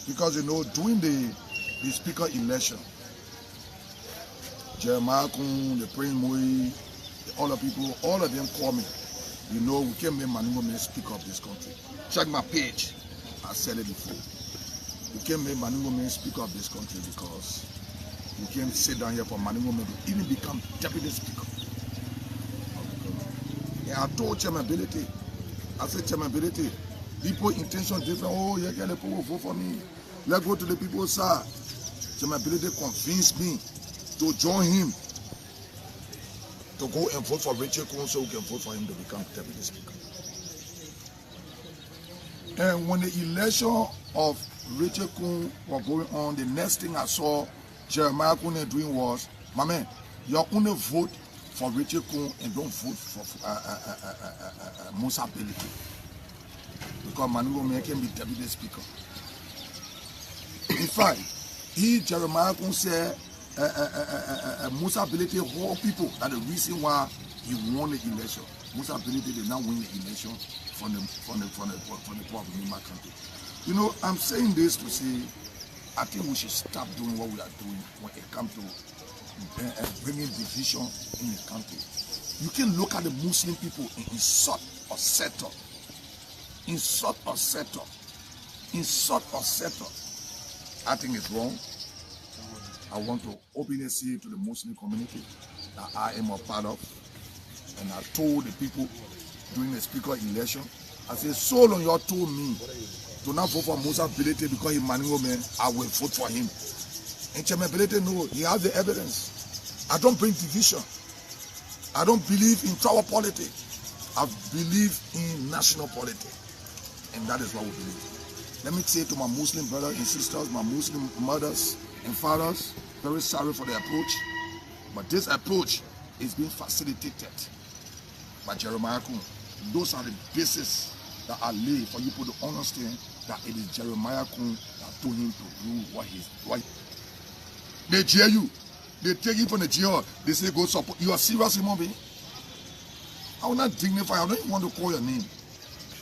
Because, you know, during the speaker election, Jeremiah Kun, the Prince Moy, all the people, all of them call me. You know, we can't make Maningo men speak of this country. Check my page. I said it before. We can't make Maningo men speak of this country because we can't sit down here for Maningo men to even become deputy speaker of the country. And I told Chairman Ability, I said, Chairman Ability, people intention different. Oh, yeah, the people will vote for me. Let's go to the people's side. Chairman Ability convinced me to join him to go and vote for Rachel Kun so we can vote for him to become deputy speaker. And when the election of Rachel Kun was going on, the next thing I saw Jeremiah Kun doing was, my man, you only vote for Rachel Kun and don't vote for Musa Ability. Because Maningo men can be deputy speaker. In fact, Jeremiah Kun said, Musa Ability whole people that the reason why he won the election. Musa Ability did not win the election from the poor of Nima country. You know, I'm saying this to say, I think we should stop doing what we are doing when it comes to bringing division in the country. You can look at the Muslim people and insult or settle. Insult or settle. Insult or settle. I think it's wrong. I want to openly say to the Muslim community that I am a part of. And I told the people during the speaker election, I said, so long you told me to not vote for Musa Ability because he's Maningo man, I will vote for him. And Chairman Ability, no, he has the evidence. I don't bring division. I don't believe in tribal politics. I believe in national politics. And that is what we believe. Let me say to my Muslim brothers and sisters, my Muslim mothers and fathers, very sorry for the approach, but this approach is being facilitated by Jeremiah Kun. Those are the bases that are laid for you to understand that it is Jeremiah Kun that told him to do what he's doing. They jeer you. They take you from the jail. They say go support. You are serious human being? I will not dignify. I don't even want to call your name.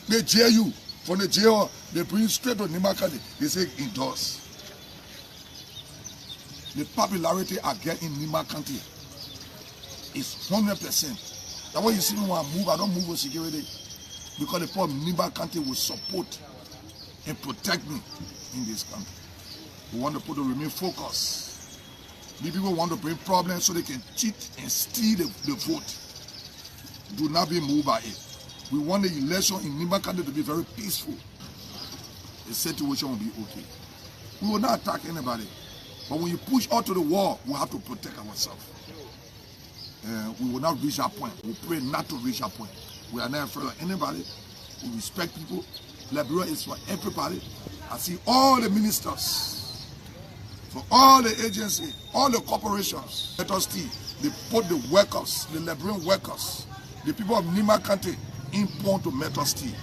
They jeer you from the jail. They bring you straight to Nimakadi. They say endorse. The popularity I get in Nima County is 100%. That's why you see me when I move, I don't move with security. Because the poor Nima County will support and protect me in this country. We want the people to remain focused. The people want to bring problems so they can cheat and steal the vote. Do not be moved by it. We want the election in Nima County to be very peaceful. The situation will be okay. We will not attack anybody. But when you push out to the wall, we have to protect ourselves. We will not reach that point. We pray not to reach that point. We are not afraid of anybody. We respect people. Liberia is for everybody. I see all the ministers, for all the agencies, all the corporations. Let us see. They put the workers, the Liberian workers, the people of Nima County in point to Metal Steel.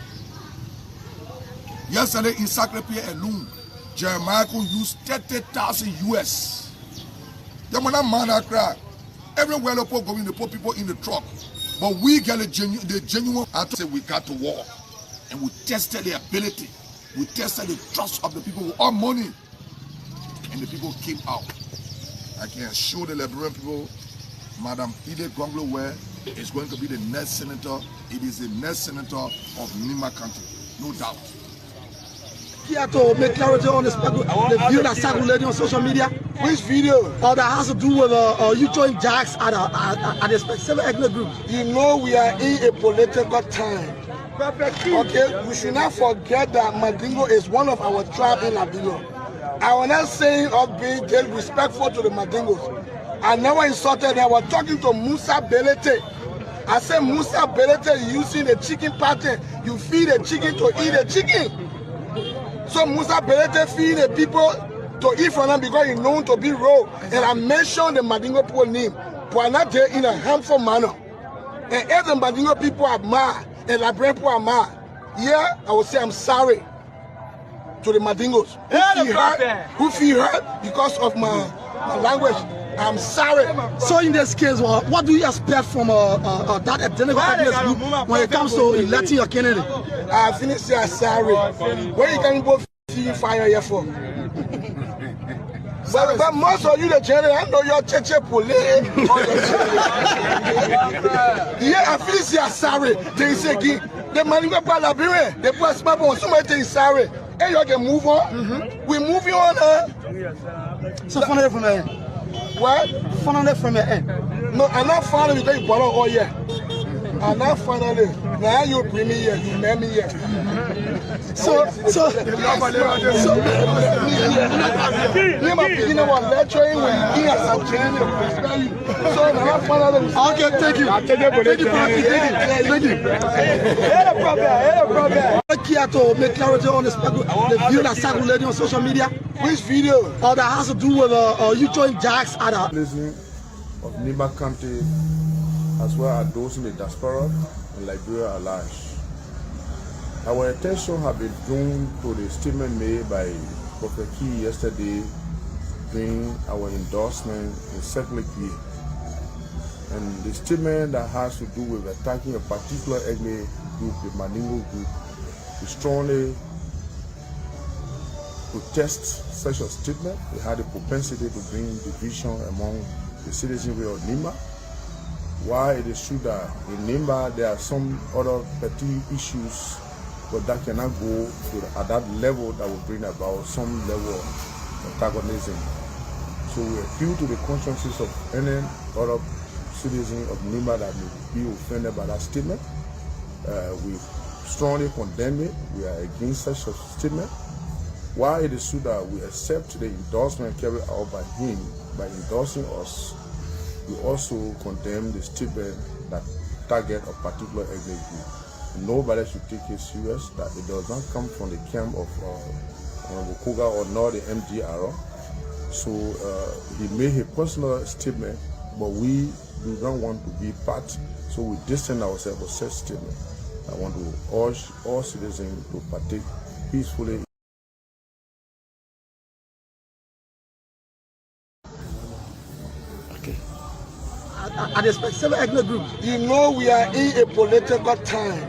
Yesterday in Sacré-Pierre alone, Jeremiah Kun used 30,000 US. They were not man that cry. Everywhere the people going, they put people in the truck. But we get the genuine. I say we got to war. And we tested the ability. We tested the trust of the people with our money. And the people came out. I can assure the Liberian people, Madam Ide Gonglo is going to be the next senator. It is the next senator of Nima County. No doubt. Here to make clarity on the video that circulating on social media. Which video? That has to do with you join Jacks at a specific ethnic group. You know we are in a political time. Okay, we should not forget that Mandingo is one of our tribes in Liberia. I was not saying of being disrespectful to the Mandingos. I never insulted them. I was talking to Musa Ability. I said Musa Ability using the chicken pattern. You feed the chicken to eat the chicken. So Musa Ability feed the people to eat from them because he's known to be raw. And I mentioned the Mandingo people name, but not there in a harmful manner. And if the Mandingo people are mad, and Liberian people are mad, yeah, I would say I'm sorry to the Mandingos who feel hurt because of my language. I'm sorry. So in this case, what do you expect from that ethnic group when it comes to electing your candidate? I finished saying sorry. Where you can go fire here for? But most of you, the general, I know your church police. Yeah, I feel sorry. They say, the man go by the bureau, they put a smart on somebody sorry. And you can move on. We're moving on. So, from there. What? From there. No, I'm not following because you bought all year. I'm not finally. Now you bring me here, you make me here. So, lecturing when he has a training. So, I'm not finally. Okay, thank you. Thank you. Here to make clarity on the video that circulating on social media. Which video? That has to do with you join jacks at a. Of Nimba County, as well as those in the diaspora in Liberia at large. Our attention has been drawn to the statement made by Prophet Key yesterday during our endorsement in Circular Key. And the statement that has to do with attacking a particular ethnic group, the Mandingo group, we strongly protest such a statement. It had a propensity to bring division among the citizenry of Nimba. Why it is true that in Nimba there are some other petty issues, but that cannot go to at that level that will bring about some level of antagonism. So we appeal to the consciences of any other citizen of Nimba that may be offended by that statement. We strongly condemn it. We are against such a statement. Why it is true that we accept the endorsement carried out by him by endorsing us, we also condemn the statement that target a particular ethnic group. Nobody should take it serious, that it does not come from the camp of Koga or nor the MDR. So he made a personal statement, but we do not want to be part, so we distance ourselves from such statement. I want to urge all citizens to partake peacefully. At the specific ethnic group. You know we are in a political time.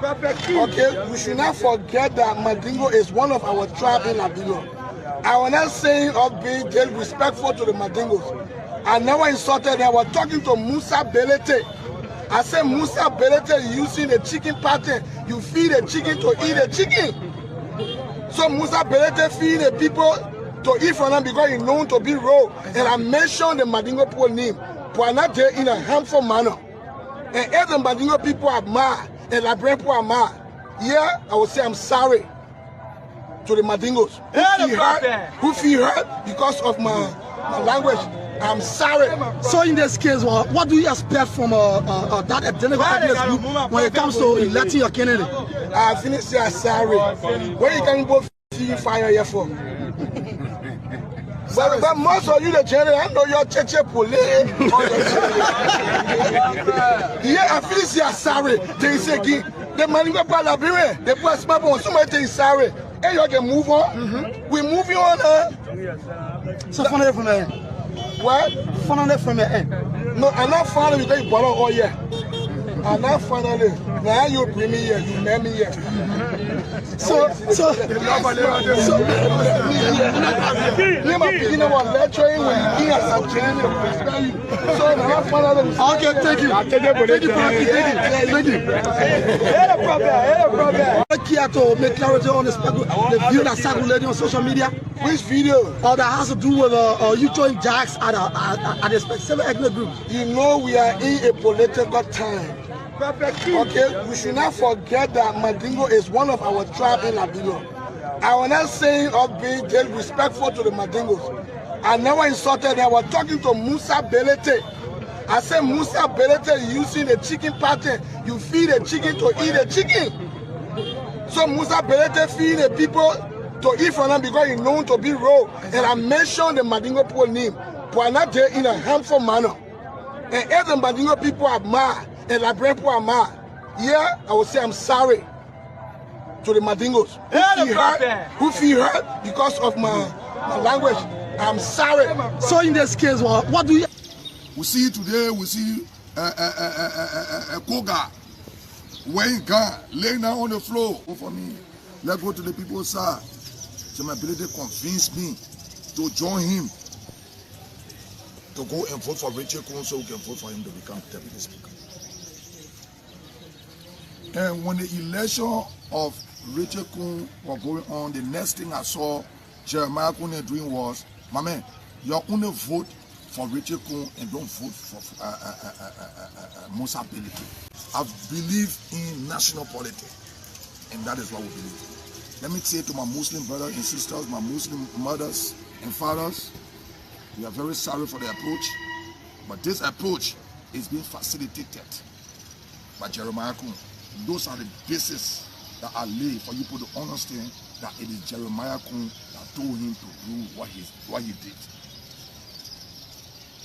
Okay, we should not forget that Mandingo is one of our tribe in Labilo. I was not saying of being disrespectful to the Mandingos. I never insulted them. I was talking to Musa Belete. I said Musa Belete using the chicken pattern. You feed the chicken to eat the chicken. So Musa Belete feed the people to eat from them because he's known to be raw. And I mentioned the Mandingo people name. But not there in a harmful manner. And if the Mandingo people are mad, and Liberian people are mad, yeah, I would say I'm sorry to the Mandingos who feel hurt because of my language. I'm sorry. So in this case, what do you expect from that ethnic group when it comes to electing your candidate? I finished saying sorry. Where you can both feel fire here for? But most of you, the general, I know your church police. Yeah, I feel sorry. They say, the man go by the bureau, they put a smart on somebody sorry. And you can move on. We're moving on. So from there. What? From there. No, I'm not following because you bought all year. I'm not finally. Now you bring me here, you make me here. So, lecturing when he has a training. So, I'm not finally. Okay, thank you. Here to make clarity on the video that circulating on social media. Which video? That has to do with you join jacks at a specific ethnic group. You know we are in a political time. Okay, we should not forget that Mandingo is one of our tribe in Labilo. I was not saying of being disrespectful to the Mandingos. I never insulted them. I was talking to Musa Belete. I said Musa Belete using the chicken pattern. You feed the chicken to eat the chicken. So Musa Belete feed the people to eat from them because he's known to be raw. And I mentioned the Mandingo people name, but not there in a harmful manner. And if the Mandingo people are mad, and Liberian people are mad, yeah, I would say I'm sorry to the Mandingos who feel hurt because of my language. I'm sorry. So in this case, what do you... We see today, we see a Koga wearing gun, laying down on the floor. For me, let's go to the people's side. So my ability convinced me to join him to go and vote for Richard Kun so we can vote for him to become deputy speaker. And when the election of Richard Kun was going on, the next thing I saw Jeremiah Kun doing was, my man, you only vote for Richard Kun and don't vote for Musa Belete. I believe in national politics, and that is what we believe. Let me say to my Muslim brothers and sisters, my Muslim mothers and fathers, we are very sorry for the approach, but this approach is being facilitated by Jeremiah Kun. Those are the bases that are laid for you to understand that it is Jeremiah Kun that told him to do what he did.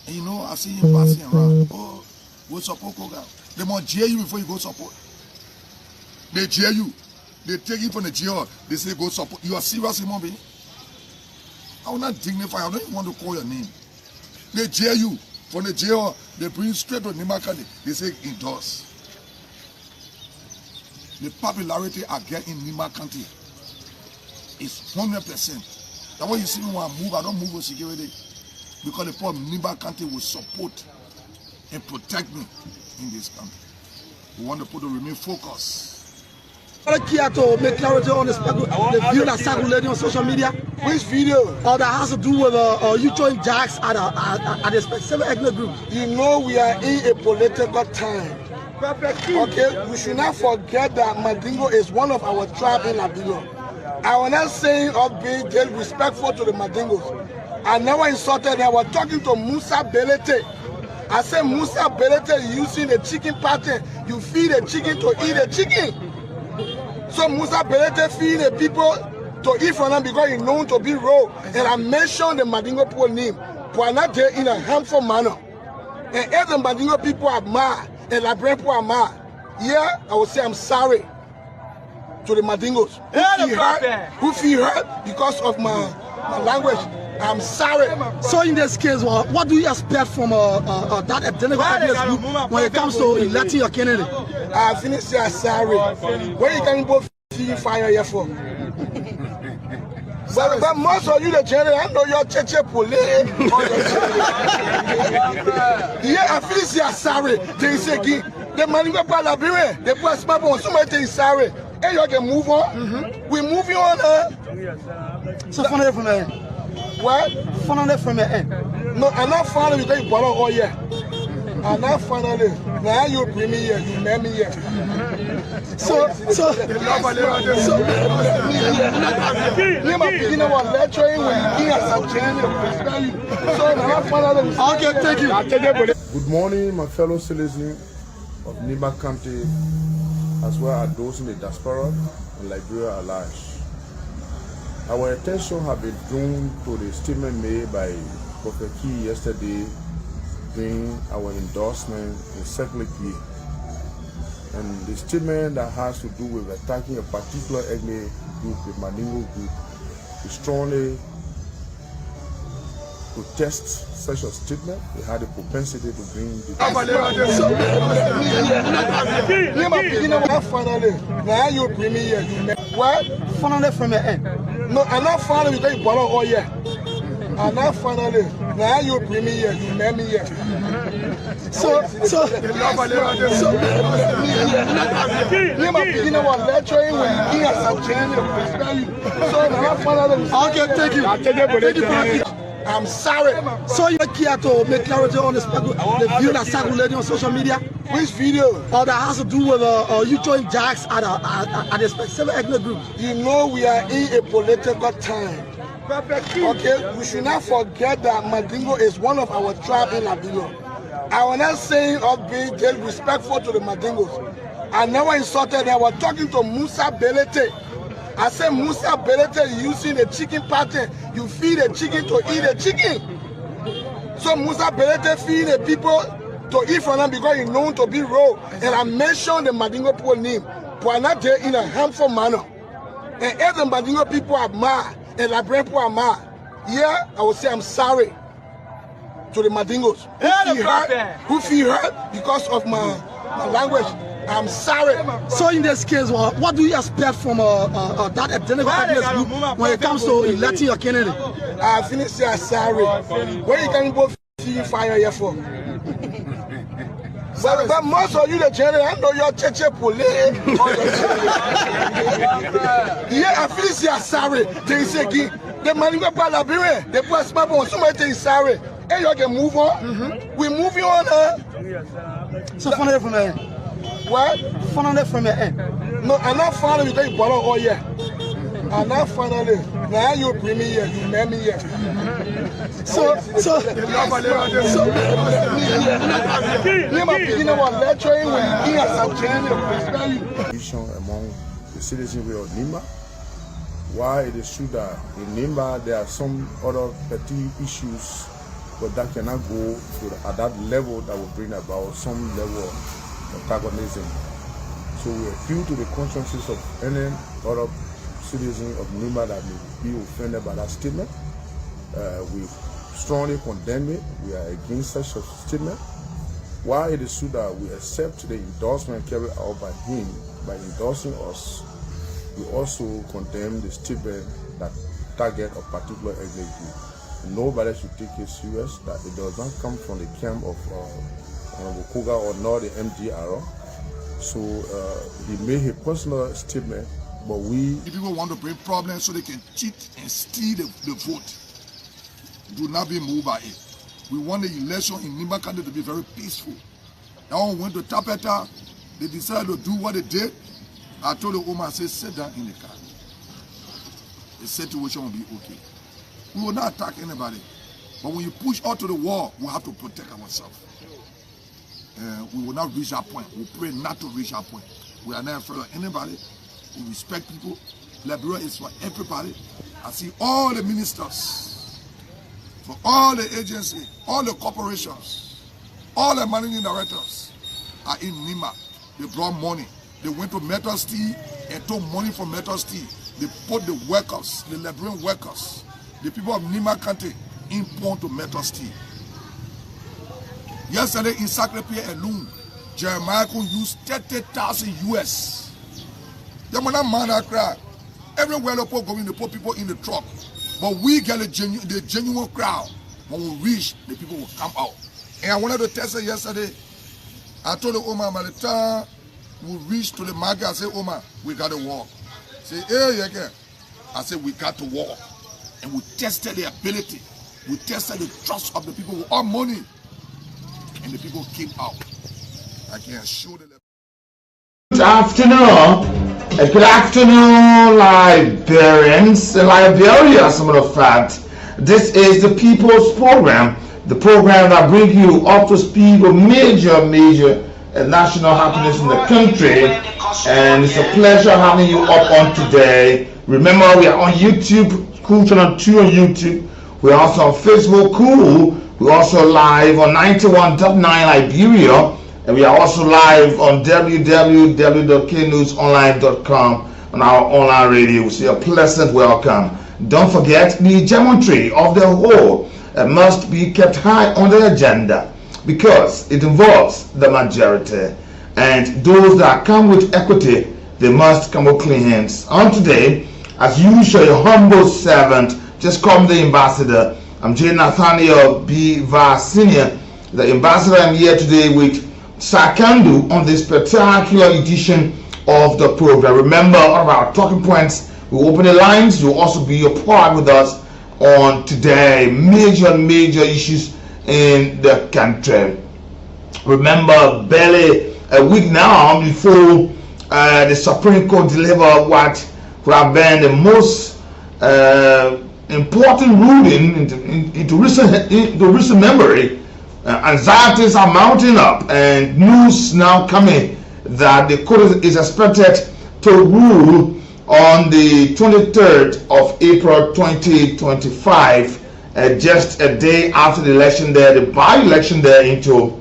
And you know, I see him passing around. Oh, go support Koga. They must jail you before you go support. They jail you. They take you from the jail. They say go support. You are serious human being? I will not dignify. I don't even want to call your name. They jail you. From the jail, they bring you straight to Nima County. They say endorse. The popularity I get in Nima County is 100%. That's why you see me when I move, I don't move with security. Because the poor Nima County will support and protect me in this country. We want the people to remain focused. I care to make clarity on the video that circulating on social media. Which video? That has to do with you join Jacks at a specific ethnic group. You know we are in a political time. Okay, we should not forget that Mandingo is one of our tribe in Liberia. I was not saying of being disrespectful to the Mandingos. I never insulted them. I was talking to Musa Belete. I said Musa Belete using the chicken pattern. You feed the chicken to eat the chicken. So Musa Belete feed the people to eat from them because he's known to be raw. And I mentioned the Mandingo people name, but not there in a harmful manner. And if the Mandingo people are mad, and Liberian people are mad, yeah, I would say I'm sorry to the Mandingos who feel hurt because of my language. I'm sorry. So in this case, what do you expect from that ethnic group when it comes to electing your candidate? I finished saying sorry. Where you can both feel fire here for? But most of you, the general, I know your cheche police. Yeah, I feel say sorry. They say the man go by Liberia. They put a smart on somebody say sorry. Hey, you can move on. We moving on. So from there. What? Finally from your end. No, I'm not finally because you bought all year. I'm not finally. Now you bring me here, you met me here. So you my beginner was lecturing when you as a general. So I'm not finally. Okay, thank you. Good morning, my fellow citizens of Nima County, as well as those in the diaspora and Liberia at large. Our attention has been drawn to the statement made by Prophet Key yesterday during our endorsement in Circle Key. And the statement that has to do with attacking a particular ethnic group, the Mandingo group, we strongly protest such a statement. It had a propensity to bring the now you bring me here, you met. What? Finally from your end. No, I'm not finally because you bought all year. I'm not finally. Now you bring me here, you met me here. So you my beginner was lecturing when you as a general. So I'm not finally. Okay, thank you. I'm sorry. So you care to make clarity on the video that circulating on social media? Which video? That has to do with you join Jacks at a specific ethnic group. You know we are in a political time. Okay, we should not forget that Mandingo is one of our tribe in Liberia. I was not saying of being disrespectful to the Mandingos. I never insulted them. I was talking to Musa Belete. I said Musa Belete using the chicken pattern. You feed the chicken to eat the chicken. So Musa Belete feed the people to eat from them because he's known to be raw. And I mentioned the Mandingo people name, but not there in a harmful manner. And if the Mandingo people are mad, and Liberian people are mad, yeah, I would say I'm sorry to the Mandingos who feel hurt because of my language. I'm sorry. So in this case, what do you expect from that ethnic group when it comes to electing your candidate? I finish say sorry. Where you can go fire here for? But most of you, the general, I know your church police. Yeah, I finish say sorry. They say the money go by Liberia. They put smart on somebody say sorry. Hey, you can move on. We moving on. So find from there. What? Find from there. No, I'm not finding you take bottle all year. I'm not finding it. Now you bring me here, you make me here. So lecturing when you among the citizens of Nima. Why it is true that in Nima there are some other petty issues, but that cannot go to at that level that will bring about some level of antagonism. So we appeal to the consciences of any other citizen of Nima that may be offended by that statement. We strongly condemn it. We are against such a statement. Why it is true that we accept the endorsement carried out by him by endorsing us, we also condemn the statement that target a particular ethnic group. Nobody should take it serious, that it does not come from the camp of Koga or nor the MDR. So he made a personal statement, but we... If people want to bring problems so they can cheat and steal the vote, do not be moved by it. We want the election in Nimba County to be very peaceful. That one went to Tapeta, they decided to do what they did. I told the woman, I said, sit down in the car. The situation will be okay. We will not attack anybody. But when you push out to the wall, we have to protect ourselves. We will not reach that point. We pray not to reach that point. We are not afraid of anybody. We respect people. Liberia is for everybody. I see all the ministers, for all the agencies, all the corporations, all the managing directors are in Nima. They brought money. They went to Metal Steel and took money from Metal Steel. They put the workers, the Liberian workers, the people of Nima County in pawn to Metal Steel. Yesterday in Sacré-Pierre alone, Jeremiah could use 30,000 US. They were not man that crowd. Everywhere they put going, they put people in the truck. But we get the genuine crowd. When we reach, the people will come out. And I wanted to test it yesterday. I told the Omar, by the time we reach to the market, I said, Omar, we got to walk. Say, hey, yeah. I said, we got to walk. And we tested the ability. We tested the trust of the people with our money. And the people came out. I can assure them. Good afternoon, Liberians and Liberia, as a matter of fact. This is the People's Program, the program that brings you up to speed with major national happenings in the country. And it's a pleasure having you up on today. Remember, we are on YouTube, Cool Channel 2 on YouTube. We're also on Facebook, Cool. We're also live on 91.9 Liberia. And we are also live on www.knewsonline.com on our online radio. We say a pleasant welcome. Don't forget, the geometry of the whole must be kept high on the agenda because it involves the majority. And those that come with equity, they must come with clean hands. On today, as usual, your humble servant, just call me the ambassador. I'm J. Nathaniel B. Va Sr., the ambassador. I'm here today with Sakandu on this spectacular edition of the program. Remember, all of our talking points, we open the lines. You'll also be a part with us on today. Major issues in the country. Remember, barely a week now before the Supreme Court delivered what would have been the most important ruling into recent memory. Anxieties are mounting up, and news now coming that the court is expected to rule on the 23rd of April 2025, just a day after the election there, the by-election there into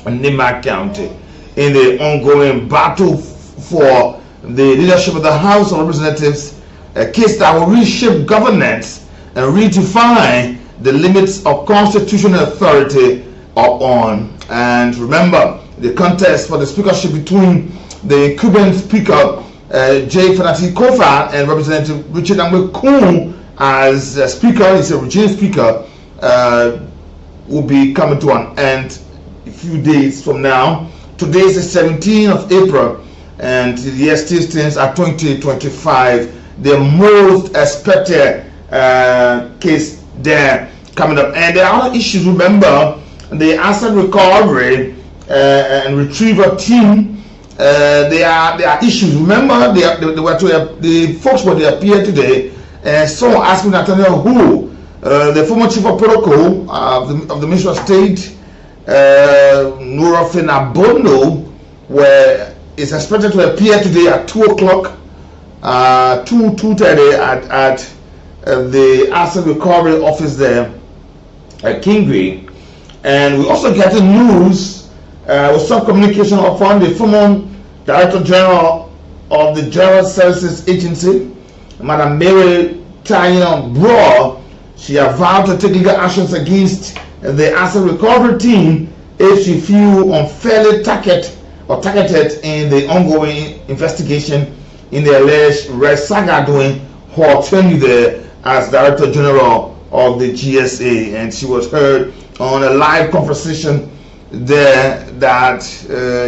Nima County, in the ongoing battle for the leadership of the House of Representatives, a case that will reshape governance and redefine the limits of constitutional authority on. And remember, the contest for the speakership between the Cuban speaker J. Fanati Kofa and Representative Richard Angwe as speaker. He's a regime speaker. Will be coming to an end a few days from now. Today is the 17th of April, and the year still stands at 2025. The most expected case there coming up, and there are other issues. Remember, the asset recovery and retrieval team. There are issues. Remember, the folks were to appear today. Someone asked me, Nathaniel, who the former chief of protocol of the Ministry of State, Nurafin Abono, is expected to appear today at 2 o'clock, 2:30 at the asset recovery office there at Kingsley. And we also get the news with some communication upon the former Director General of the General Services Agency, Madam Mary Taina Bro. She has vowed to take legal actions against the asset recovery team if she feels unfairly targeted in the ongoing investigation in the alleged red saga doing her tenure there as Director General of the GSA. And she was heard on a live conversation there that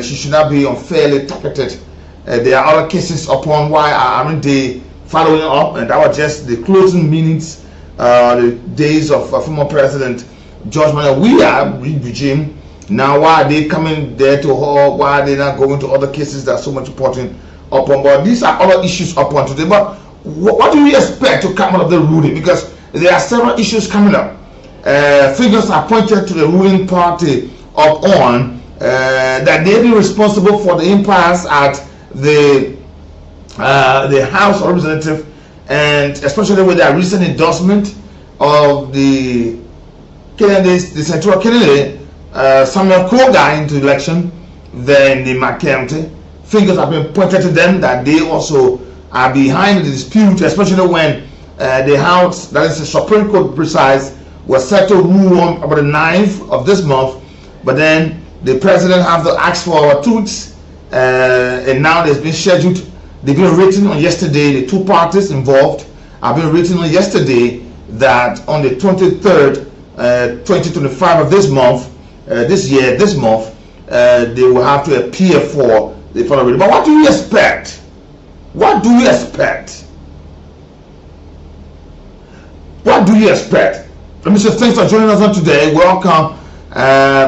she should not be unfairly targeted. There are other cases upon why aren't they following up, and that was just the closing minutes, the days of former President George Manuel Weah regime. Now, why are they coming there to her? Why are they not going to other cases that are so much important upon? But these are other issues upon today. But what do we expect to come out of the ruling? Because there are several issues coming up. Figures are pointed to the ruling party upon that they be responsible for the impasse at the House of Representatives, and especially with their recent endorsement of the senatorial candidate Samuel Koga into election there in the McCounty. Fingers have been pointed to them that they also are behind the dispute, especially when the House, that is the Supreme Court precise, was set to rule on about the 9th of this month, but then the president have to ask for 2 weeks, and now there's been scheduled. They've been written on yesterday. The two parties involved have been written on yesterday that on the 23rd, 2025 of this month, this month, they will have to appear for the following. But what do you expect? What do you expect? What do you expect? Let me say thanks for joining us on today. Welcome.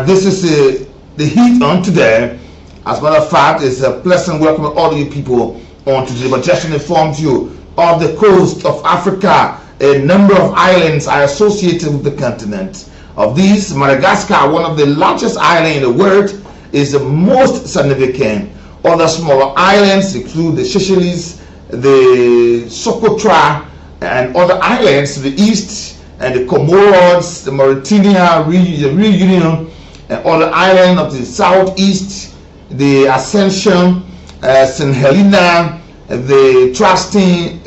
This is the heat on today. As a matter of fact, it's a pleasant welcome to all you people on today. But just to inform you, of the coast of Africa, a number of islands are associated with the continent. Of these, Madagascar, one of the largest islands in the world, is the most significant. Other smaller islands include the Seychelles, the Socotra, and other islands to the east, and the Comoros, the Mauritania, the Reunion, and other islands of the southeast, the Ascension, St. Helena, the Trustin,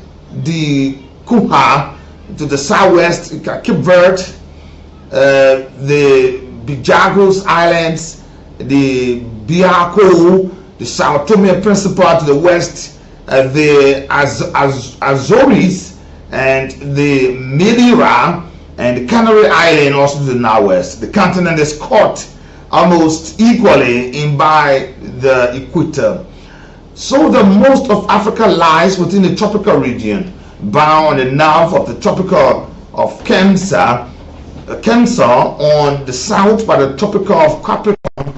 the Kuha, to the southwest, Cape Verde, the Bijagos Islands, the Biako, the Sao Tome and Principe to the west, the Azores, and the Madeira, and the Canary Island also to the northwest. The continent is caught almost equally in by the equator. So the most of Africa lies within the tropical region, bound on the north of the tropical of Cancer on the south by the tropical of Capricorn,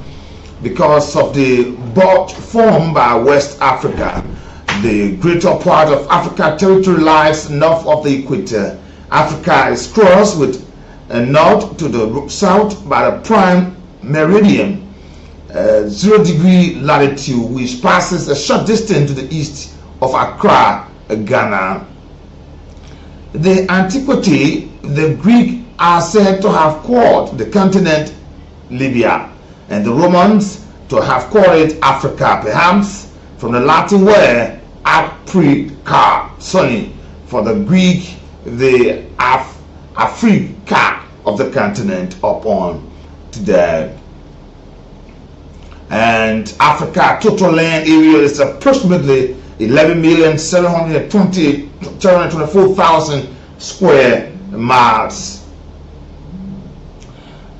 because of the bulge formed by West Africa. The greater part of Africa territory lies north of the equator. Africa is crossed with north to the south by the prime meridian, 0 degree latitude, which passes a short distance to the east of Accra, Ghana. The antiquity, the Greek are said to have called the continent Libya, and the Romans to have called it Africa, perhaps from the Latin word Africa, sorry, for the Greek, the Africa of the continent upon today. And Africa total land area is approximately 11,724,000 square miles.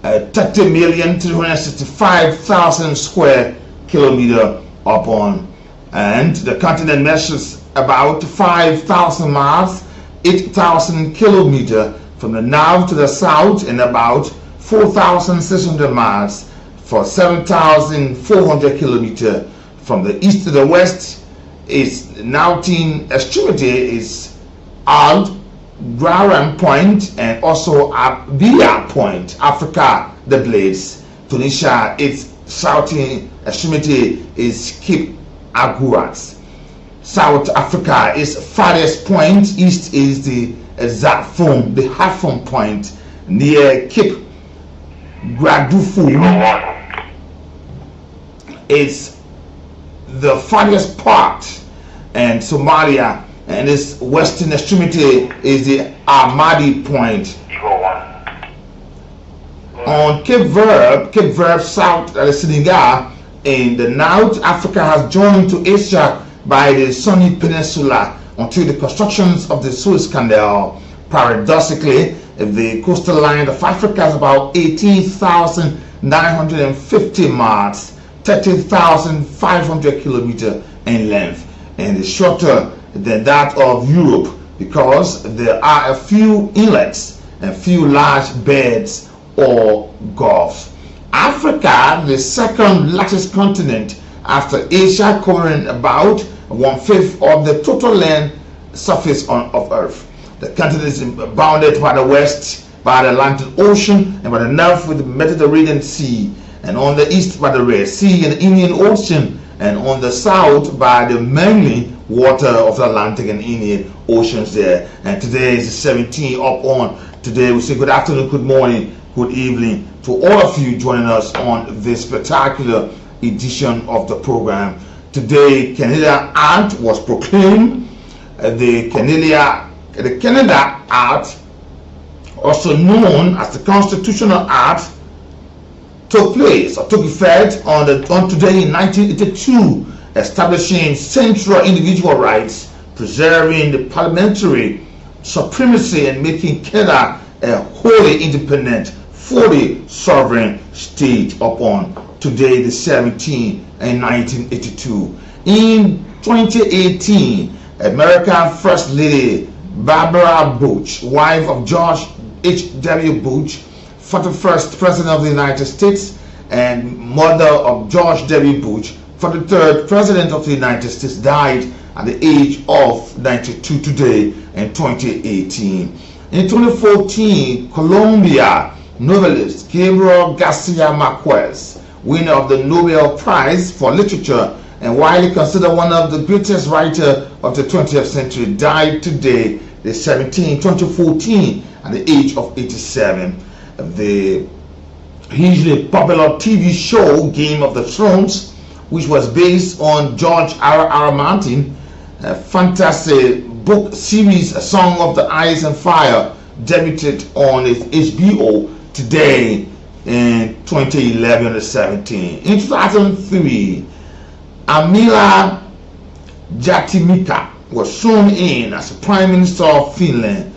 30,365,000 square kilometer upon, and the continent measures about 5,000 miles, 8,000 kilometer from the north to the south, and about 4,600 miles for 7,400 kilometer from the east to the west. Its northern extremity is Al-Gharam Point and also Abia Point, Africa the Blades. Tunisia, its southern extremity is Cape Aguas. South Africa is farthest point. East is the Zafon, the Hafon Point near Cape Gradufu. It's the farthest part, and Somalia, and its western extremity is the Ahmadi Point. On Cape Verde, south of the Senegal, in the north, Africa has joined to Asia by the Sunni Peninsula until the constructions of the Suez Canal. Paradoxically, the coastal line of Africa is about 18,950 miles, 30,500 kilometers in length, and is shorter than that of Europe because there are a few inlets and few large beds or gulfs. Africa, the second largest continent after Asia, covering about 1/5 of the total land surface of Earth. The continent is bounded by the west by the Atlantic Ocean, and by the north with the Mediterranean Sea, and on the east by the Red Sea and the Indian Ocean, and on the south by the mainly water of the Atlantic and Indian Oceans there. And today is the 17th up on. Today we say good afternoon, good morning, good evening to all of you joining us on this spectacular edition of the program. Today, Canada Act was proclaimed. The Canada Act, also known as the Constitutional Act, took effect on today in 1982, establishing central individual rights, preserving the parliamentary supremacy, and making Canada a wholly independent, fully sovereign state upon today the 17th in 1982. In 2018, American First Lady Barbara Bush, wife of George H.W. Bush, 41st President of the United States, and mother of George W. Bush, 43rd President of the United States, died at the age of 92 today in 2018. In 2014, Colombia novelist Gabriel Garcia Marquez, winner of the Nobel Prize for Literature and widely considered one of the greatest writers of the 20th century, died today, the 2014, at the age of 87. The hugely popular TV show Game of the Thrones, which was based on George R.R. Martin, a fantasy book series, A Song of the Ice and Fire, debuted on HBO today in 2011-17. In 2003, Amila Jatimika was sworn in as Prime Minister of Finland,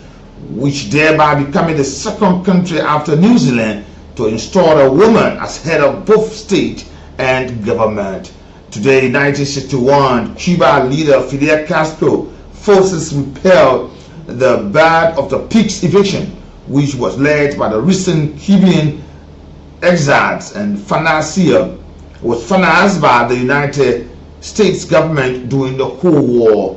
which thereby becoming the second country after New Zealand to install a woman as head of both state and government. Today, in 1961, Cuba leader Fidel Castro forces repelled the Bird of the Peaks eviction, which was led by the recent Cuban exiles, and was financed by the United States government during the Cold War.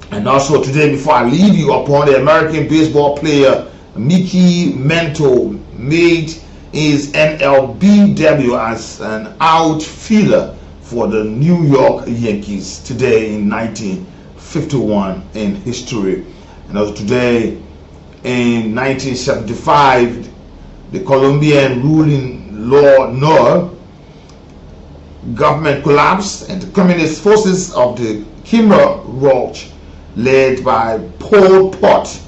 And also today, before I leave you upon, the American baseball player Mickey Mantle made his MLB debut as an outfielder for the New York Yankees today in 1951 in history. And also today in 1975, the Colombian ruling law government collapsed, and the communist forces of the Khmer Rouge, led by Pol Pot,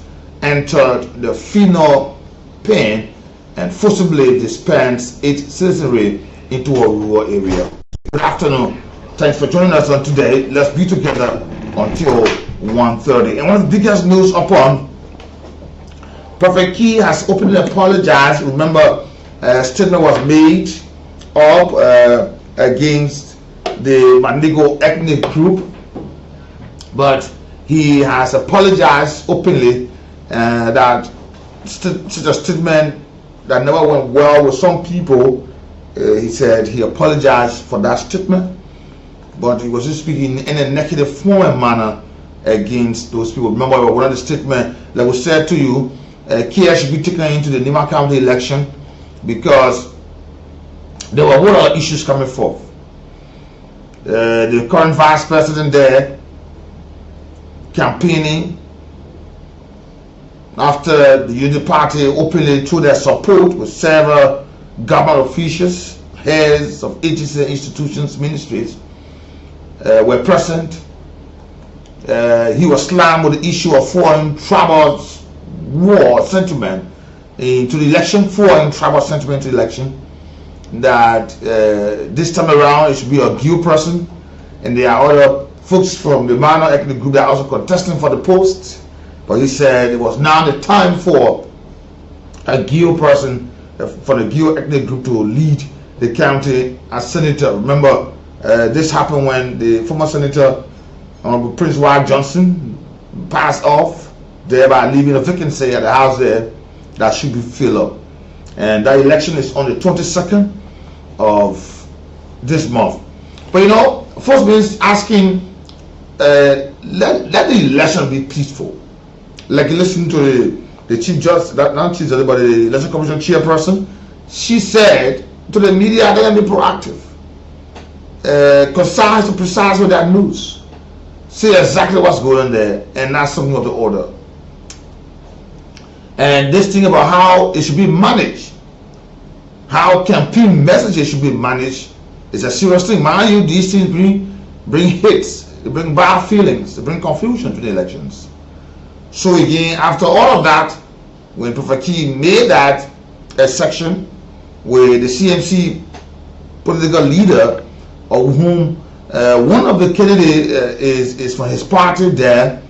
entered the Phnom Penh and forcibly dispensed its citizenry into a rural area. Good afternoon. Thanks for joining us on today. Let's be together until 1:30. And one of the biggest news upon Prophet Key has openly apologized. Remember, a statement was made up against the Mandingo ethnic group, but he has apologized openly that such a statement that never went well with some people. He said he apologized for that statement, but he was just speaking in a negative form and manner against those people. Remember, one of the statements that was said to you, care should be taken into the Nima County election because there were a lot of issues coming forth. The current vice president there campaigning after the Unity Party openly threw their support with several government officials, heads of agencies, institutions, ministries were present. He was slammed with the issue of foreign tribal war sentiment into the election, foreign tribal sentiment to the election, that this time around it should be a Gill person, and there are other folks from the minor ethnic group that are also contesting for the post. But he said it was now the time for a Gill person, for the Gill ethnic group to lead the county as senator. Remember, this happened when the former senator, Honorable Prince Ward Johnson, passed off, thereby leaving a vacancy at the house there that should be filled up. And that election is on the 22nd of this month. But you know, first means asking, let the election be peaceful. Like you listen to the chief justice, not chief justice, but the election commission chairperson, she said to the media, they're going to be proactive, concise and precise with that news, say exactly what's going on there, and not something of the order. And this thing about how it should be managed, how campaign messages should be managed, is a serious thing. Mind you, these things bring hits, they bring bad feelings, they bring confusion to the elections. So again, after all of that, when Prophet Key made that a section where the CMC political leader, of whom one of the candidates is from his party there,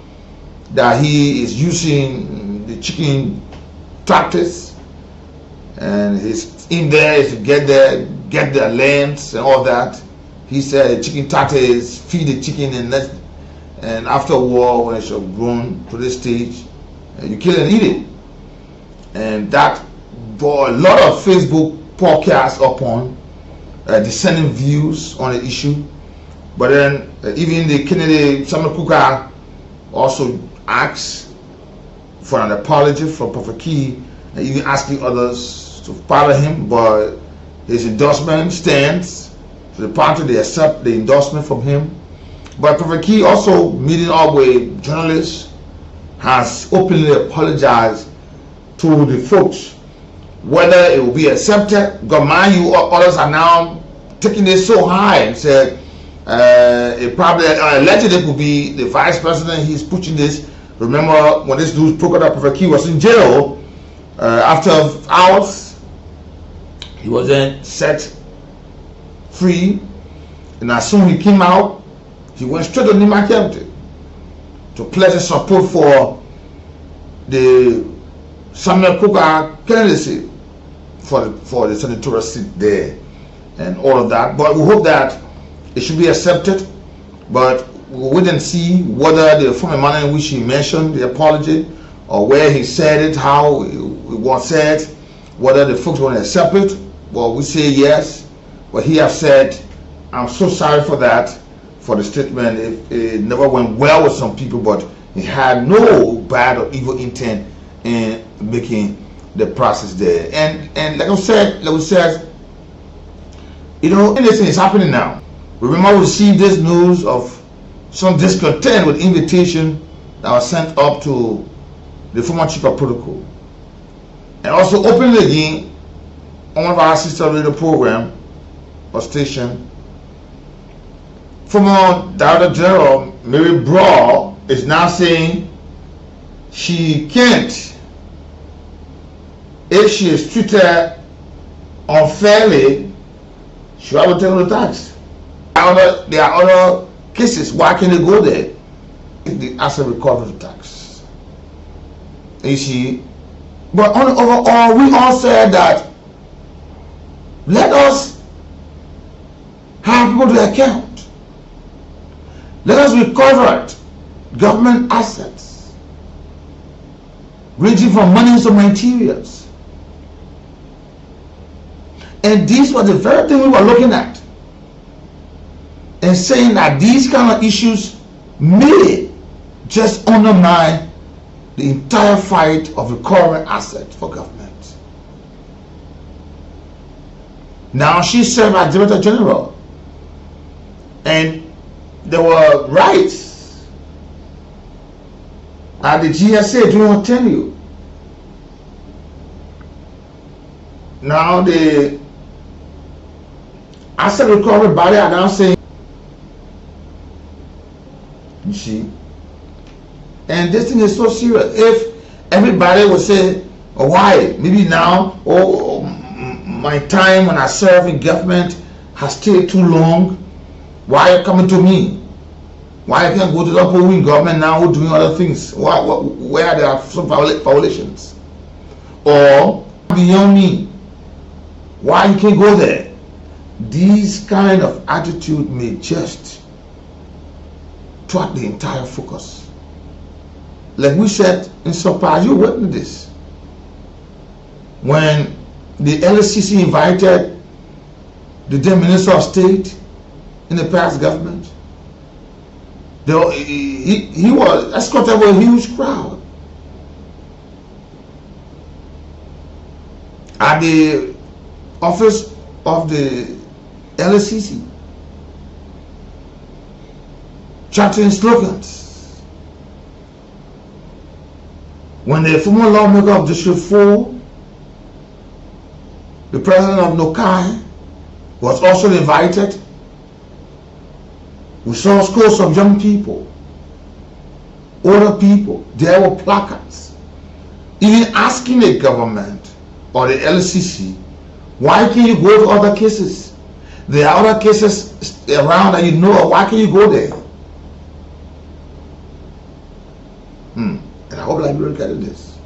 that he is using the chicken tactics, and his in there is to get their lands and all that. He said chicken tactics, feed the chicken, and after a war, when it should have grown to this stage, you kill and eat it. And that brought a lot of Facebook podcasts upon dissenting views on the issue. But then even the Kennedy Samuel Kuka also asked for an apology from Prophet Key, and even asking others to follow him. But his endorsement stands. To the party, they accept the endorsement from him. But Prophet Key, also meeting up with journalists, has openly apologized to the folks. Whether it will be accepted, because mind you, others are now taking this so high and said it probably allegedly could be the vice president. He's pushing this. Remember when this news broke out, Prophet Key was in jail. After hours, he was then set free, and as soon as he came out, he went straight to Nima County to pledge his support for the Samuel Kuka candidacy for the senatorial seat there and all of that. But we hope that it should be accepted. But we'll wait and see whether the former manner in which he mentioned the apology, or where he said it, how it was said, whether the folks want to accept it. Well, we say yes, but he has said, I'm so sorry for that, for the statement. It never went well with some people, but he had no bad or evil intent in making the process there. And like we said, you know, anything is happening now. Remember, we received this news of some discontent with invitation that was sent up to the former chief of protocol, and also openly again on one of our sister radio program or station, former Director General Mary Brawl is now saying she can't, if she is treated unfairly, Should I take the tax? There are other cases. Why can they go there? The asset recovery tax. You see, but overall, we all said that let us have people to account. Let us recover it. Government assets, ranging from monies to materials. And these were the very things we were looking at and saying that these kind of issues may just undermine the entire fight of recovering assets for government. Now she served as Director General, and there were rights at the GSA, do not tell you. Now the asset recovery body are now saying, you see, and this thing is so serious. If everybody would say, oh, why? Maybe now, my time when I serve in government has stayed too long. Why are you coming to me? Why I can't go to the upper wing government now who doing other things? Where there are some violations? Or beyond me, why you can't go there? These kind of attitude may just thwart the entire focus. Like we said in Sopar, you witnessed this. When the LCC invited the then Minister of State in the past government, he was escorted by a huge crowd at the office of the LCC, chanting slogans. When the former lawmaker of District 4, the president of Nokai, was also invited, we saw scores of young people, older people. There were placards, even asking the government or the LCC, why can you go to other cases? There are other cases around that you know. Why can you go there? And I hope Liberia get this.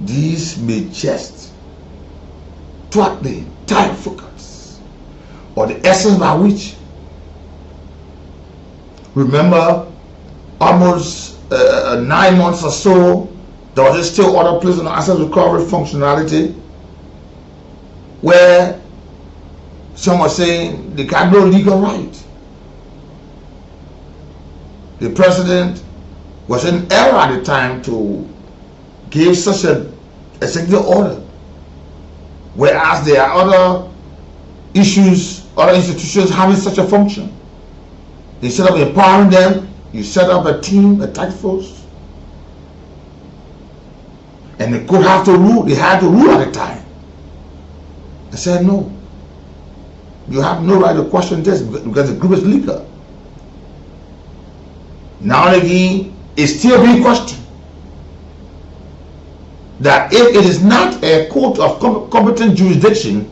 These may just thwart the entire focus or the essence by which, remember, almost 9 months or so, there was still other place on asset recovery functionality where some are saying they got no legal right. The president was in error at the time to give such an executive order, whereas there are other issues, other institutions having such a function. Instead of empowering them, you set up a team, a task force, and they could have to rule. They had to rule at the time. I said, no, you have no right to question this because the group is legal. Now again, it's still being questioned that if it is not a court of competent jurisdiction,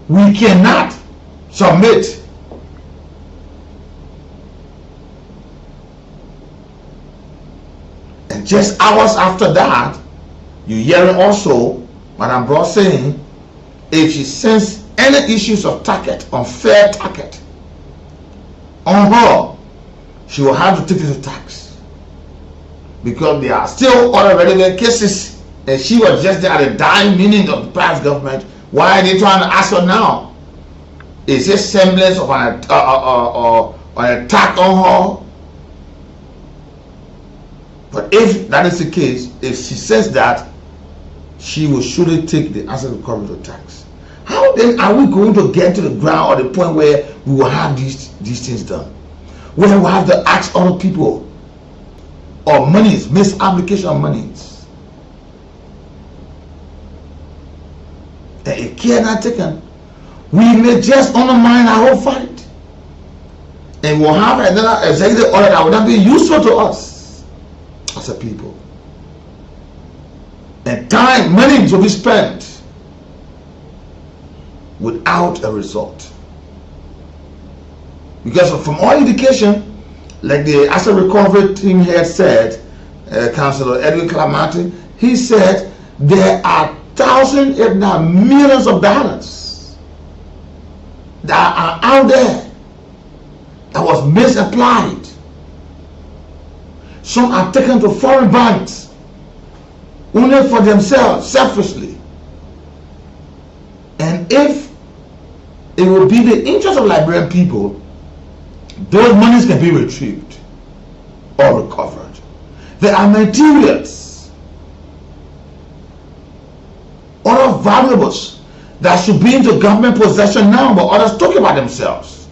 we cannot submit. And just hours after that, you hear also Madam Broad saying, if she sends any issues of target, unfair target, on her, she will have to take it to tax. Because there are still other relevant cases, and she was just there at the dying minute of the past government. Why are they trying to ask her now? Is there semblance of an attack on her? But if that is the case, if she says that, she will surely take the asset recovery to tax. How then are we going to get to the ground or the point where we will have these things done? Where we have to ask other people or monies, misapplication of monies. And if care not taken, we may just undermine our whole fight. And we'll have another executive order that will not be useful to us as a people. And time, money will be spent without a result. Because from all indication, like the asset recovery team head said, Councillor Edwin Clamati, he said there are thousands, if not millions of dollars that are out there that was misapplied. Some are taken to foreign banks only for themselves, selfishly. And if it will be the interest of Liberian people, those monies can be retrieved or recovered. There are materials, other valuables that should be into government possession now, but others talk about themselves.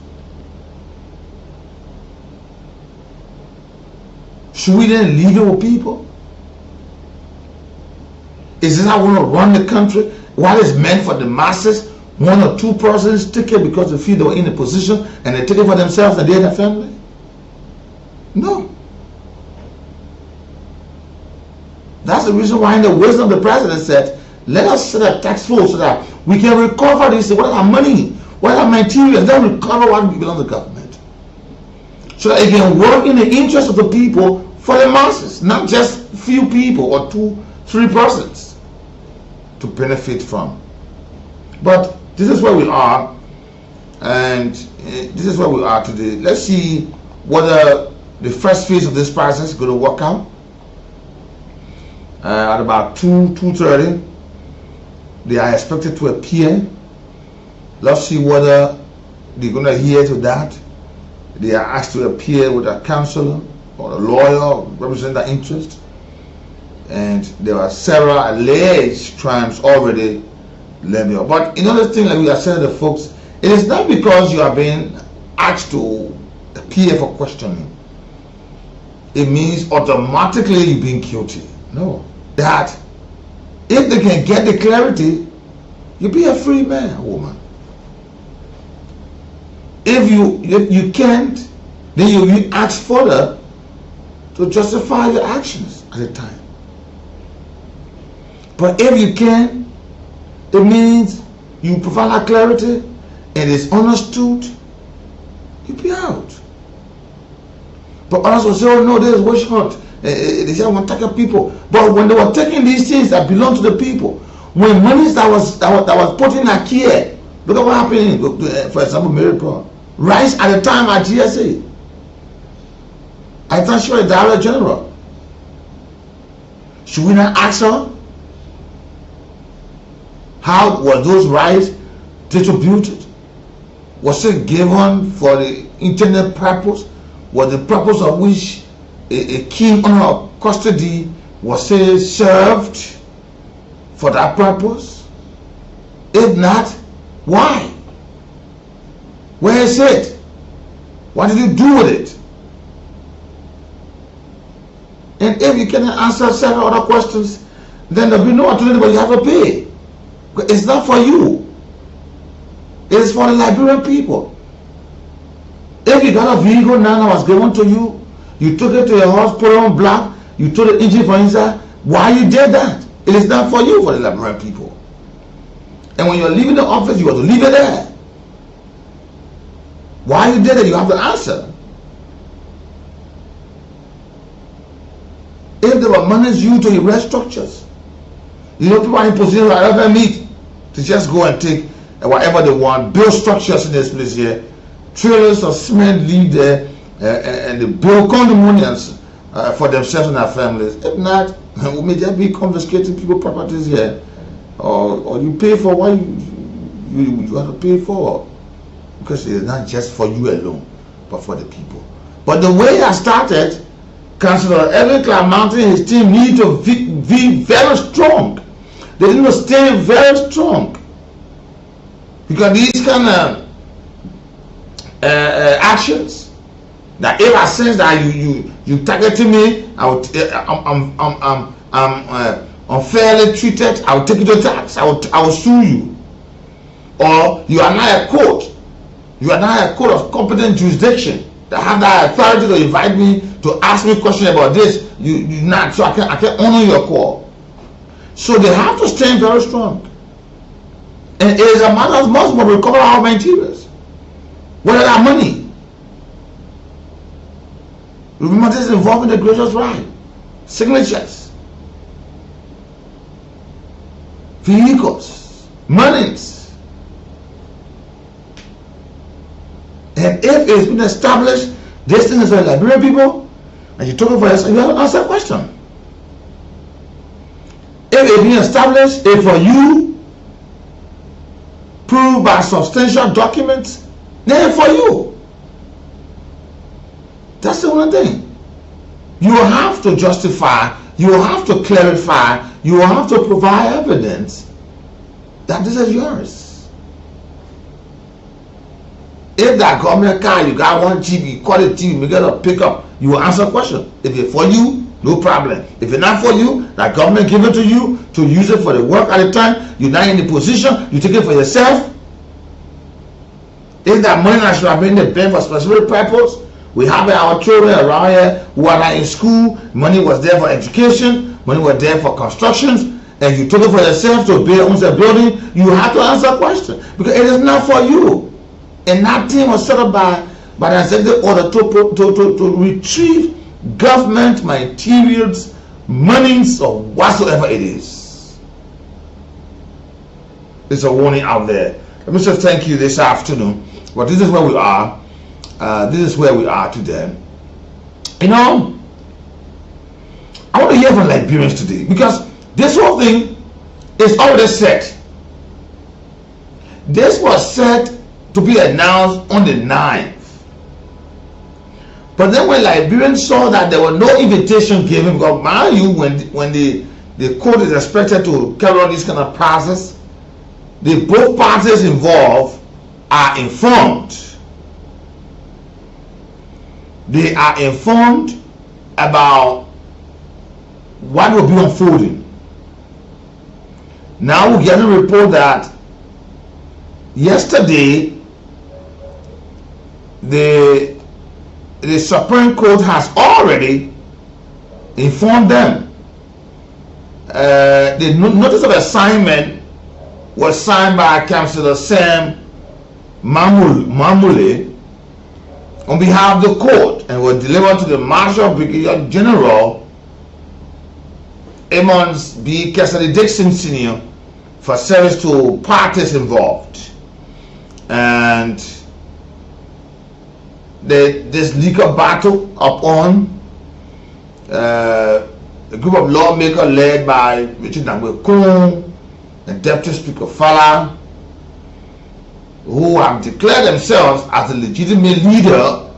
Should we then leave it with people? Is this how we want to run the country? What is meant for the masses? One or two persons take it because they feel they were in a position and they take it for themselves and they and their family? No. That's the reason why in the wisdom the president said, let us set a tax flow so that we can recover this, what are money, what are materials, then recover what belongs to the government. So that it can work in the interest of the people for the masses, not just few people or 2-3 persons to benefit from. But this is where we are, and this is where we are today. Let's see whether the first phase of this process is going to work out. At about 2:30, they are expected to appear. Let's see whether they're going to adhere to that. They are asked to appear with a counselor or a lawyer representing their interest. And there are several alleged crimes already levied. But another thing, like we are saying to the folks, it is not because you are being asked to appear for questioning. It means automatically you're being guilty. No. That if they can get the clarity, you'll be a free man, woman. If you can't, then you ask further to justify your actions at the time. But if you can, it means you provide that clarity and it's understood, you'll be out. But others will say, oh no, this is witch hunt. They say I want to take people. But when they were taking these things that belong to the people, when money that was put in a care, look at what happened, for example, Mary Paul. Rice at the time at GSA. I thought she was a Director General. Should we not ask her? How were those rights distributed? Was it given for the intended purpose? Was the purpose of which a king under custody was served for that purpose? If not, why? Where is it? What did you do with it? And if you cannot answer several other questions, then there'll be no alternative but you have to pay. It's not for you. It is for the Liberian people. If you got a vehicle now that was given to you, you took it to your house, put it on black, you took the engine for inside, why you did that? It is not for you, for the Liberian people. And when you're leaving the office, you have to leave it there. Why you did it, you have to answer. If there were monies used to erect structures, you know, people are in position wherever meet to just go and take whatever they want, build structures in this place here, trailers of cement leave there, and they build condominiums for themselves and their families. If not, we may just be confiscating people's properties here, or you pay for what you have to pay for, because it is not just for you alone, but for the people. But the way I started, Councillor Edwin Clamati and his team need to be very strong. They need to stay very strong, because these kind of actions, that if I sense that you targeting me, I'm unfairly treated, I will take you to tax, I will sue you. Or you are not a court, you are not a court of competent jurisdiction that have that authority to invite me to ask me questions about this. You not, so I can honor your call. So they have to stay very strong. And it is a matter of must recover our materials, whether that money. Remember, this is involving the gracious right. Signatures, vehicles, monies. And if it's been established, this thing is for Liberian people, and you took it for yourself, you have to answer a question. If it's been established, if for you, proved by substantial documents, then for you. That's the only thing. You will have to justify, you will have to clarify, you will have to provide evidence that this is yours. If that government car, you got 1 GB, you call it to you, you get a pickup, you will answer a question. If it's for you, no problem. If it's not for you, that government give it to you to use it for the work at the time, you're not in the position, you take it for yourself. If that money that should have been in the bank for specific purpose, we have our children around here who are not in school, money was there for education, money was there for constructions, and you took it for yourself to build a building, you have to answer a question because it is not for you. And that thing was set up by the executive order to retrieve government materials, monies, or whatsoever it is. There's a warning out there. Let me just thank you this afternoon. But this is where we are. This is where we are today. You know, I want to hear from Liberians today because this whole thing is already set. This was set to be announced on the 9th. But then when Liberians saw that there was no invitation given, because mind you, when the court is expected to carry on this kind of process, both parties involved are informed. They are informed about what will be unfolding. Now we get a report that yesterday the Supreme Court has already informed them. The notice of assignment was signed by Councillor Sam Mamule on behalf of the court and was delivered to the Marshal Brigadier General Emmons B. Cassidy Dixon Sr. for service to parties involved. And this legal battle upon a group of lawmakers led by Richard Nagwe and Deputy Speaker Fala, who have declared themselves as the legitimate leader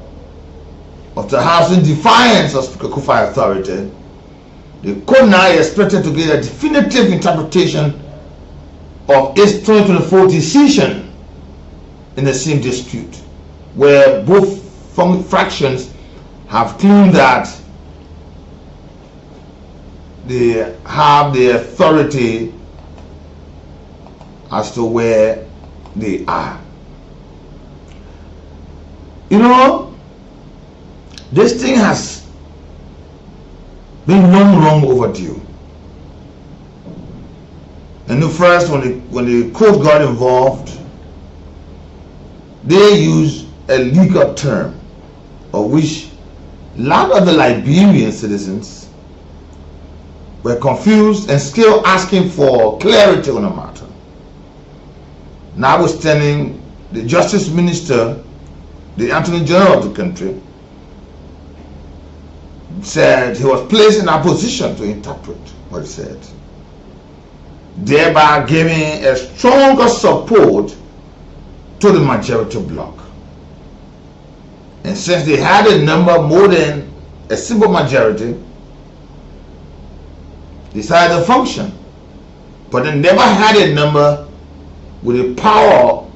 of the House in defiance of Speaker Kufuor's authority. The court now is expected to get a definitive interpretation of its 2024 decision in the same dispute, where both fractions have claimed that they have the authority as to where they are. You know, this thing has been long overdue. And the first, when the court got involved, they used a legal term of which a lot of the Liberian citizens were confused and still asking for clarity on the matter. Notwithstanding, the Justice Minister, the Attorney General of the country, said he was placed in a position to interpret what he said, thereby giving a stronger support to the majority bloc. And since they had a number more than a simple majority, they decided to function. But they never had a number with the power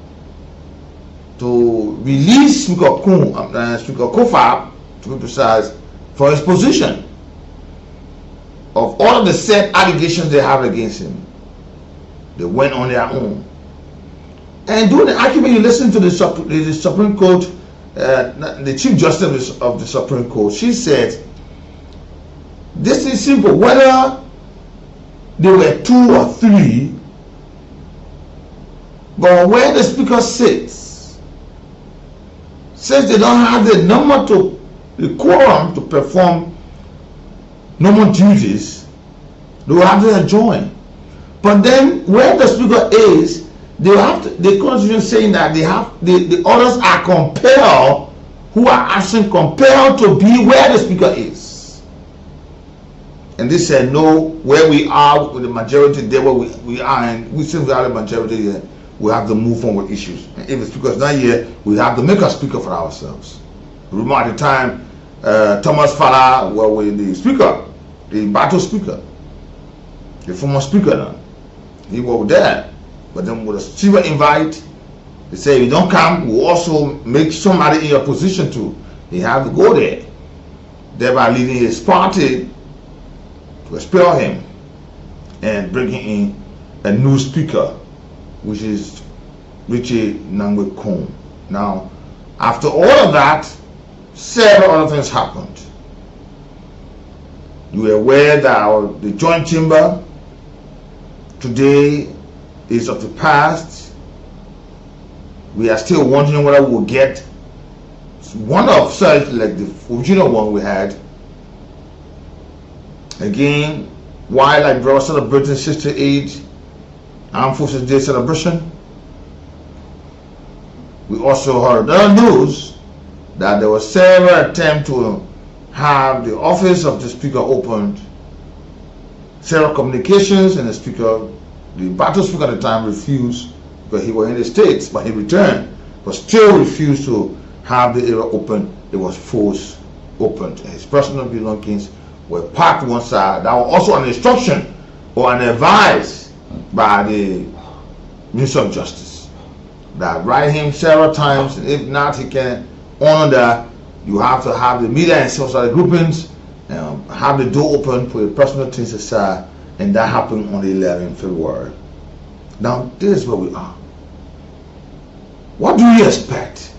to release Speaker Kufuor, to be precise, for his position of all of the said allegations they have against him. They went on their own. And during the argument, you listen to the Supreme Court, the Chief Justice of the Supreme Court, she said, this is simple, whether there were 2 or 3, but where the Speaker sits, since they don't have the number to the quorum to perform normal duties, they will have to join. But then where the speaker is, they will have to, the constitution saying that they have the others are compelled, who are absent, compelled to be where the speaker is. And they said no, where we are with the majority there where we are, and we since we are the majority here, we have to move on with issues. And if the speaker is not here, we have to make a speaker for ourselves. Remember at the time, Thomas Fala was with the speaker, the battle speaker, the former speaker now. He was there. But then with a silver invite, they say if you don't come, we'll also make somebody in your position to. He have to go there, thereby leading his party to expel him and bringing in a new speaker, which is Richie Nangwe Kong. Now, after all of that, several other things happened. You are aware that the joint chamber today is of the past. We are still wondering whether we'll get one of such like the original one we had. Again, while like brother celebrating 68 Armed Forces Day celebration, we also heard the news that there was several attempts to have the office of the speaker opened, several communications, and the battle speaker at the time refused because he was in the States, but he returned, but still refused to have the area open. It was forced opened. His personal belongings were parked one side. That was also an instruction or an advice by the Minister of Justice that write him several times, and if not, he can honor that. You have to have the media and social groupings, have the door open for your personal things aside, and that happened on the 11th February. Now, this is where we are. What do you expect?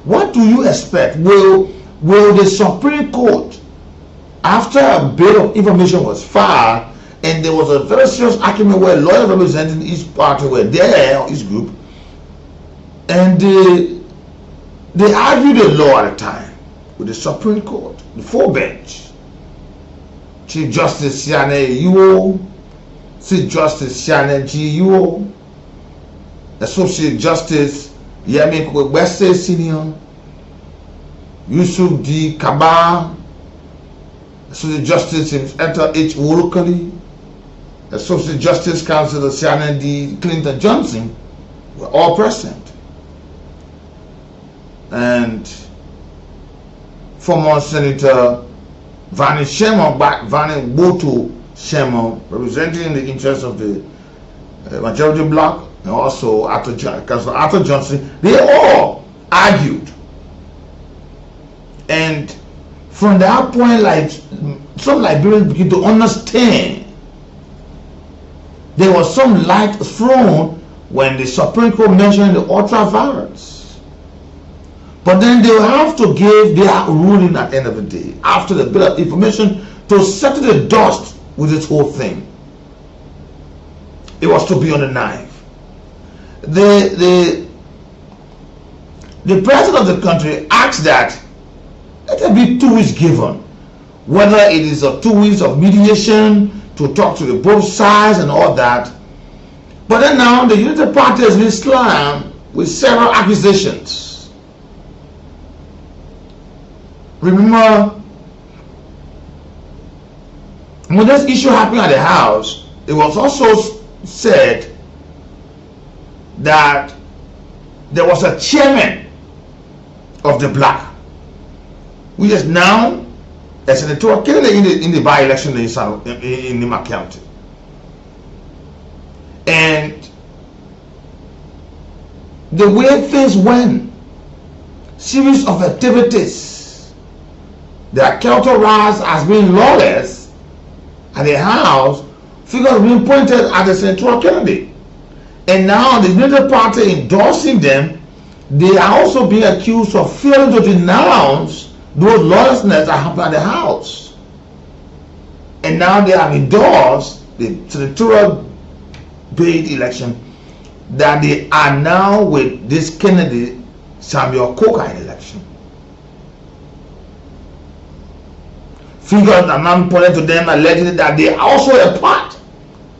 What do you expect? Will the Supreme Court, after a bit of information was filed, and there was a very serious argument where lawyers representing each party were there, or each group, and they argued the law at the time with the Supreme Court, the full bench. Chief Justice Siane Yuo, Chief Justice Siane G. Yuo, Associate Justice Yemi Kwebese Senior, Yusuf D. Kaba, Associate Justice Natl H. Wolokali, Associate Justice Counsel Siane D. Clinton Johnson were all present. And former Senator Vani Boto Shemo, representing the interests of the majority bloc, and also Councilor Arthur Johnson, they all argued. And from that point, like some Liberians begin to understand, there was some light thrown when the Supreme Court mentioned the ultra-virus. But then they will have to give their ruling at the end of the day, after the bit of information, to settle the dust with this whole thing. It was to be on the 9th. The president of the country asked that let there be 2 weeks given, whether it is a 2 weeks of mediation to talk to the both sides and all that. But then now the Unity Party has been slammed with several accusations. Remember, when this issue happened at the House, it was also said that there was a chairman of the bloc, which is now a senatorial candidate in the by-election in Nima County. And the way things went, series of activities that are characterized as being lawless at the House, figures being pointed at the senatorial candidate. And now the Unity Party endorsing them, they are also being accused of failing to denounce those lawlessness that happened at the House. And now they have endorsed the senatorial bid election, that they are now with this candidate Samuel Coker in election. fingers are not pointed to them, allegedly that they are also a part.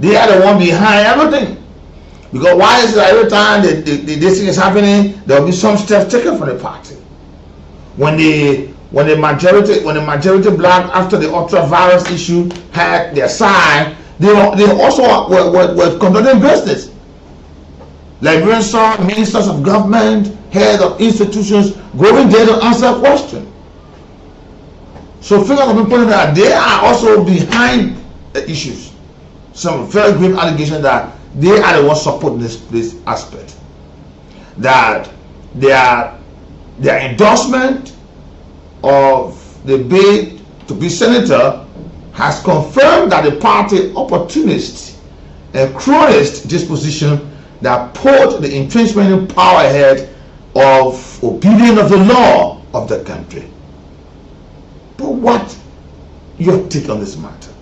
They are the one behind everything. Because why is it that every time this thing is happening, there will be some steps taken from the party? When the majority black after the ultra-virus issue had their side, they also were conducting business. Liberians saw ministers of government, heads of institutions going there to answer a question. So figures have been pointing that they are also behind the issues. Some very grave allegations that they are the ones supporting this aspect. That their endorsement of the bid to be senator has confirmed that the party opportunist and cronyist disposition that put the entrenchment power ahead of obedience of the law of the country. But what your take on this matter?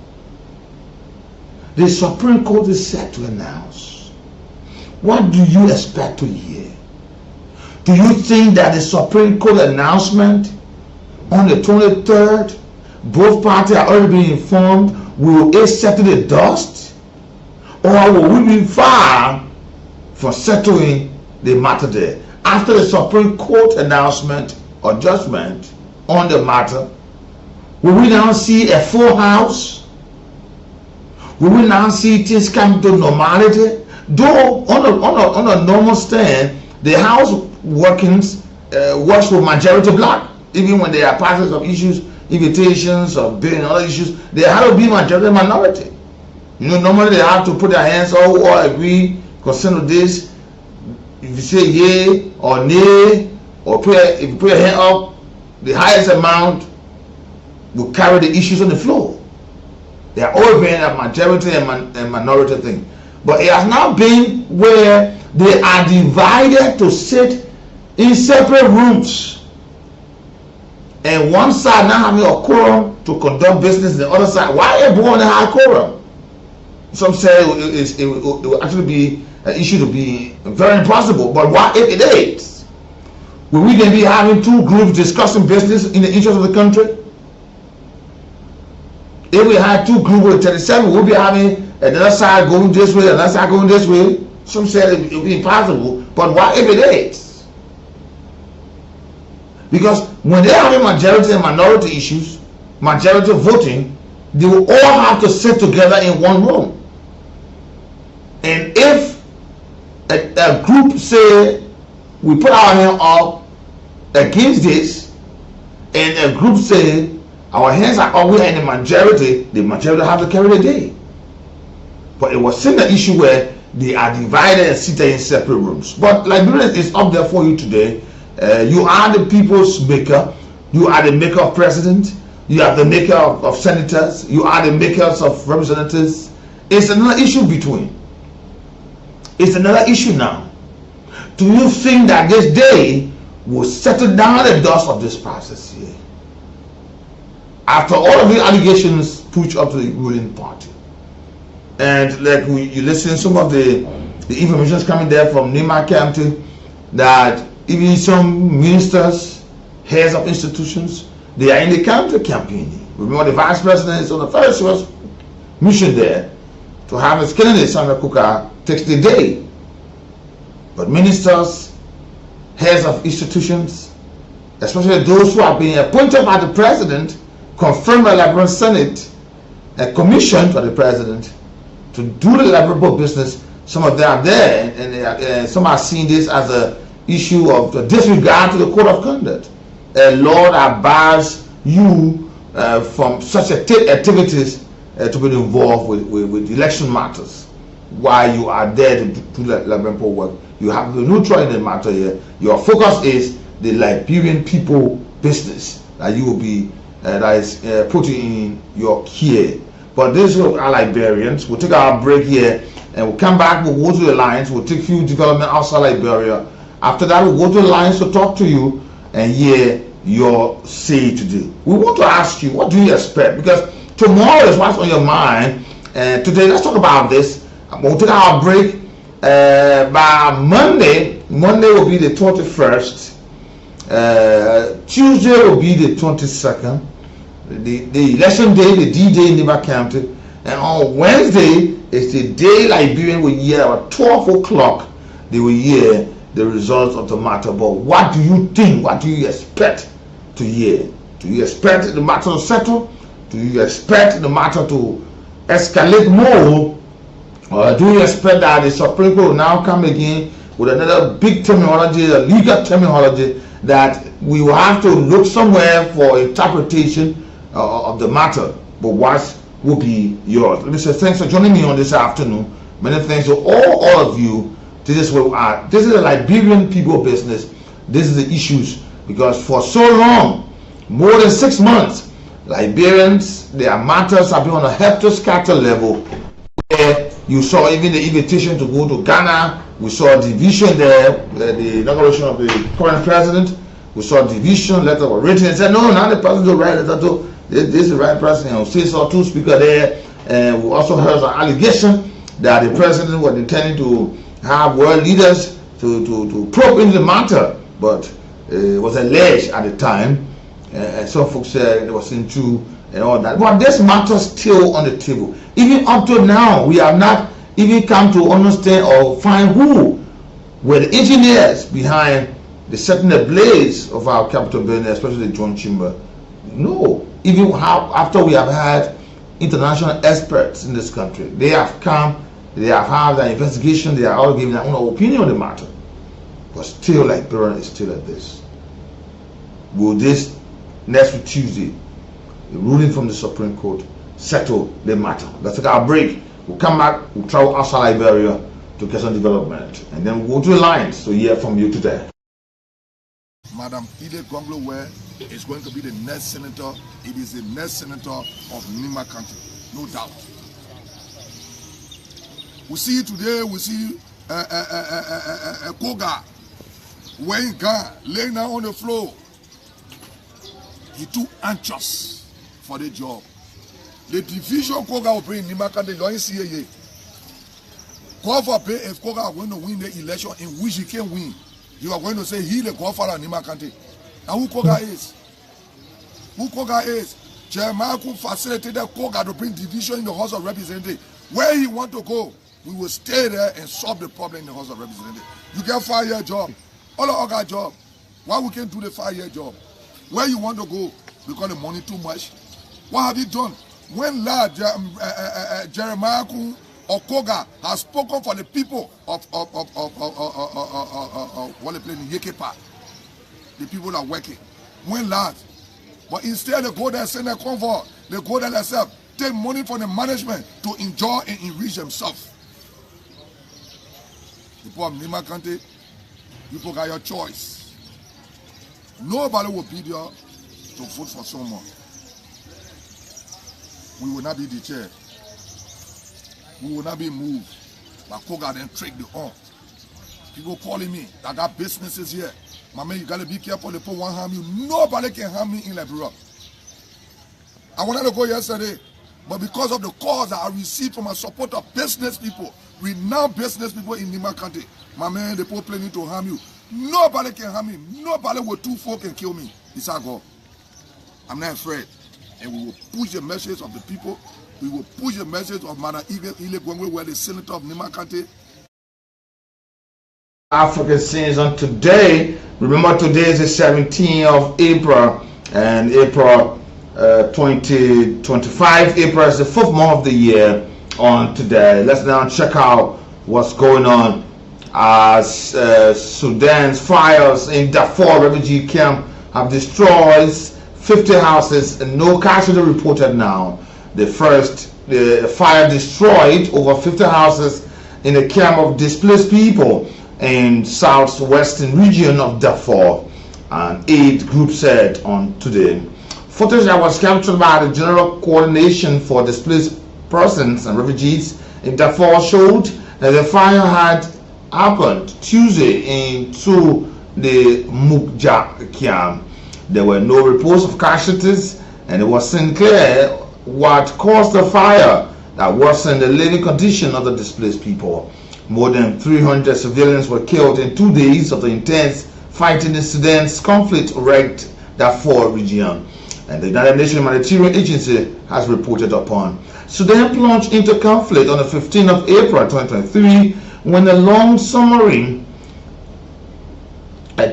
The Supreme Court is set to announce. What do you expect to hear? Do you think that the Supreme Court announcement on the 23rd, both parties are already being informed, will it settle the dust? Or will we be far from settling the matter there? After the Supreme Court announcement or judgment on the matter, will we now see a full house? Will we now see things come to normality? Though on a normal stand, the House workings works with majority black. Even when there are passes of issues, invitations of bill and other issues, they have to be majority minority. You know, normally they have to put their hands up or agree, concern with this. If you say yay or nay, or if you put your hand up, the highest amount will carry the issues on the floor. They are always been a majority and minority thing. But it has now been where they are divided to sit in separate rooms. And one side now having a quorum to conduct business, the other side, why everyone have quorum? Some say it will actually be an issue to be very impossible. But what if it is? Will we then be having two groups discussing business in the interest of the country? If we had two groups with 37, we'll be having another side going this way, another side going this way. Some say it will be impossible. But what if it is? Because when they have a majority and minority issues, majority voting, they will all have to sit together in one room. And if a group say, we put our hand up against this, and a group say, our hands are always in the majority have to carry the day. But it was still an issue where they are divided and seated in separate rooms. But Liberia is up there for you today. You are the people's maker. You are the maker of president. You are the maker of senators. You are the makers of representatives. It's another issue between. It's another issue now. Do you think that this day will settle down the dust of this process here? After all of the allegations pushed up to the ruling party. And like you listen to some of the information is coming there from Nima County that even some ministers, heads of institutions, they are in the county campaigning. Remember the vice president is on the first mission there to have his candidate, Sandra Kuka, takes the day. But ministers, heads of institutions, especially those who are being appointed by the president, confirmed by the Liberian Senate, and commissioned by the president to do the Liberian business, some of them are there, and some are seeing this as a issue of disregard to the code of conduct. Lord, I bars you from such activities to be involved with election matters while you are there to do the Liberian work. You have to be neutral in the matter here. Your focus is the Liberian people business that you will be that is putting in your care. But these are Liberians. We'll take our break here and we'll come back. We'll go to the lines. We'll take few development outside Liberia. After that, we'll go to the lines to talk to you and hear your say to do. We want to ask you, what do you expect? Because tomorrow is what's on your mind. And today, let's talk about this. We'll take our break. By Monday will be the 21st. Tuesday will be the 22nd. the election day, the D-Day in Nimba County, and on Wednesday is the day Liberians will hear about 12 o'clock. They will hear the results of the matter. But what do you think? What do you expect to hear? Do you expect the matter to settle? Do you expect the matter to escalate more? Or do you expect that the Supreme Court will now come again with another big terminology, a legal terminology, that we will have to look somewhere for interpretation of the matter? But what will be yours? Let me say thanks for joining me on this afternoon. Many thanks to all of you. This is where we are. This is a Liberian people business. This is the issues, because for so long, more than 6 months, Liberians, their matters have been on a helter-skelter level, where you saw even the invitation to go to Ghana. We saw a division there, the inauguration of the current president. We saw a division, letter of written, and said, no, now the president will write letter to this is the right president. I'll say so, two speakers there. And we also heard an allegation that the president was intending to have world leaders to probe into the matter, but it was alleged at the time. Some folks said it wasn't true and all that. But this matter still on the table. Even up to now, we have not even come to understand or find who were the engineers behind the setting ablaze of our capital building, especially the Joint Chamber. No. Even after we have had international experts in this country, they have come, they have had their investigation, they are all giving their own opinion on the matter. But still, Liberia is still at this. Will this next week Tuesday, the ruling from the Supreme Court, settle the matter? Let's take our break. We'll come back, we'll travel outside Liberia to get some development, and then we'll go to the lines to hear from you today. Madam Ide Gonglo is going to be the next senator. It is the next senator of Nimba County, no doubt. We see today, we see Koga wearing gun, laying down on the floor. He too anxious for the job. The division Koga will bring in Nimba County, you don't see it. Call for pay if Koga are going to win the election in which he can win. You are going to say he the godfather of Nimba County. And who Koga is? Who Koga is? Jeremiah could facilitate Koga to bring division in the House of Representatives. Where he want to go, we will stay there and solve the problem in the House of Representatives. You get 5-year job. All of our job. Why we can't do the 5-year job? Where you want to go? Because the money too much. What have you done? When lad Jeremiah or Koga has spoken for the people of what they play in Yekepa, the people that are working. When last, but instead they go there and send a convoy. They go there themselves, take money from the management to enjoy and enrich themselves. People of Nimba County, people got your choice. Nobody will be there to vote for someone. We will not be the chair. We will not be moved. But Koga then trick the on. People calling me, I got businesses here. My man, you gotta be careful, the people won't harm you. Nobody can harm me in Liberia. I wanted to go yesterday, but because of the calls that I received from a support of business people, renowned business people in Nimba County, my man, the people planning to harm you. Nobody can harm me. Nobody with 2 folk can kill me. It's our God. I'm not afraid. And we will push the message of the people. We will push the message of Madam Ile Gwengwe, where the senator of Nimba County. African season today. Remember, today is the 17th of April, and April 2025. April is the 4th month of the year on today. Let's now check out what's going on as Sudan's fires in Darfur refugee camp have destroyed 50 houses and no casualty reported now. The fire destroyed over 50 houses in a camp of displaced people in southwestern region of Darfur, an aid group said on today. Footage that was captured by the General Coordination for Displaced Persons and Refugees in Darfur showed that the fire had happened Tuesday into the Mukja camp. There were no reports of casualties, and it was unclear what caused the fire that worsened the living condition of the displaced people. More than 300 civilians were killed in 2 days of the intense fighting in Sudan's conflict-wrecked Darfur region. and the United Nations Humanitarian Agency has reported upon. Sudan plunged into conflict on the 15th of April 2023 when the long submarine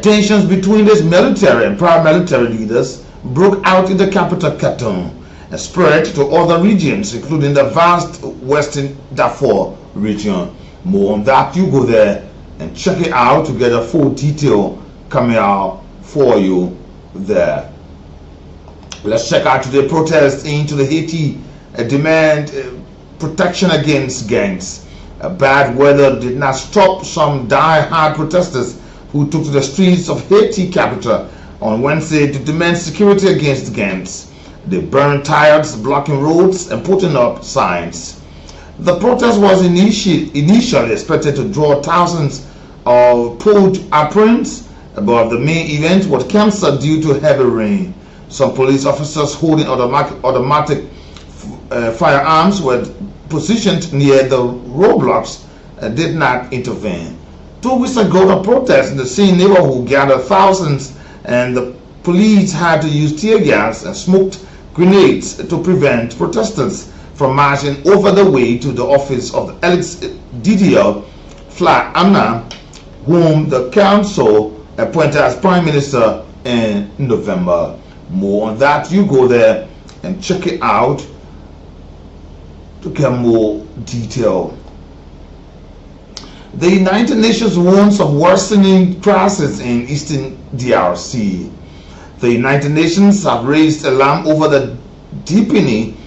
tensions between its military and paramilitary leaders broke out in the capital Khartoum and spread to other regions, including the vast western Darfur region. More on that, you go there and check it out to get a full detail coming out for you there. Let's check out today's protest into the Haiti demand protection against gangs. Bad weather did not stop some die-hard protesters who took to the streets of Haiti capital on Wednesday to demand security against gangs. They burned tires, blocking roads, and putting up signs. The protest was initially expected to draw thousands of pulled aprons, but the main event was cancelled due to heavy rain. Some police officers holding automatic firearms were positioned near the roadblocks and did not intervene. 2 weeks ago, the protests in the same neighborhood gathered thousands, and the police had to use tear gas and smoked grenades to prevent protesters from marching over the way to the office of Alex Didier Fla-Anna, whom the council appointed as Prime Minister in November. More on that, you go there and check it out to get more detail. The United Nations warns of worsening crisis in Eastern DRC. The United Nations have raised alarm over the deepening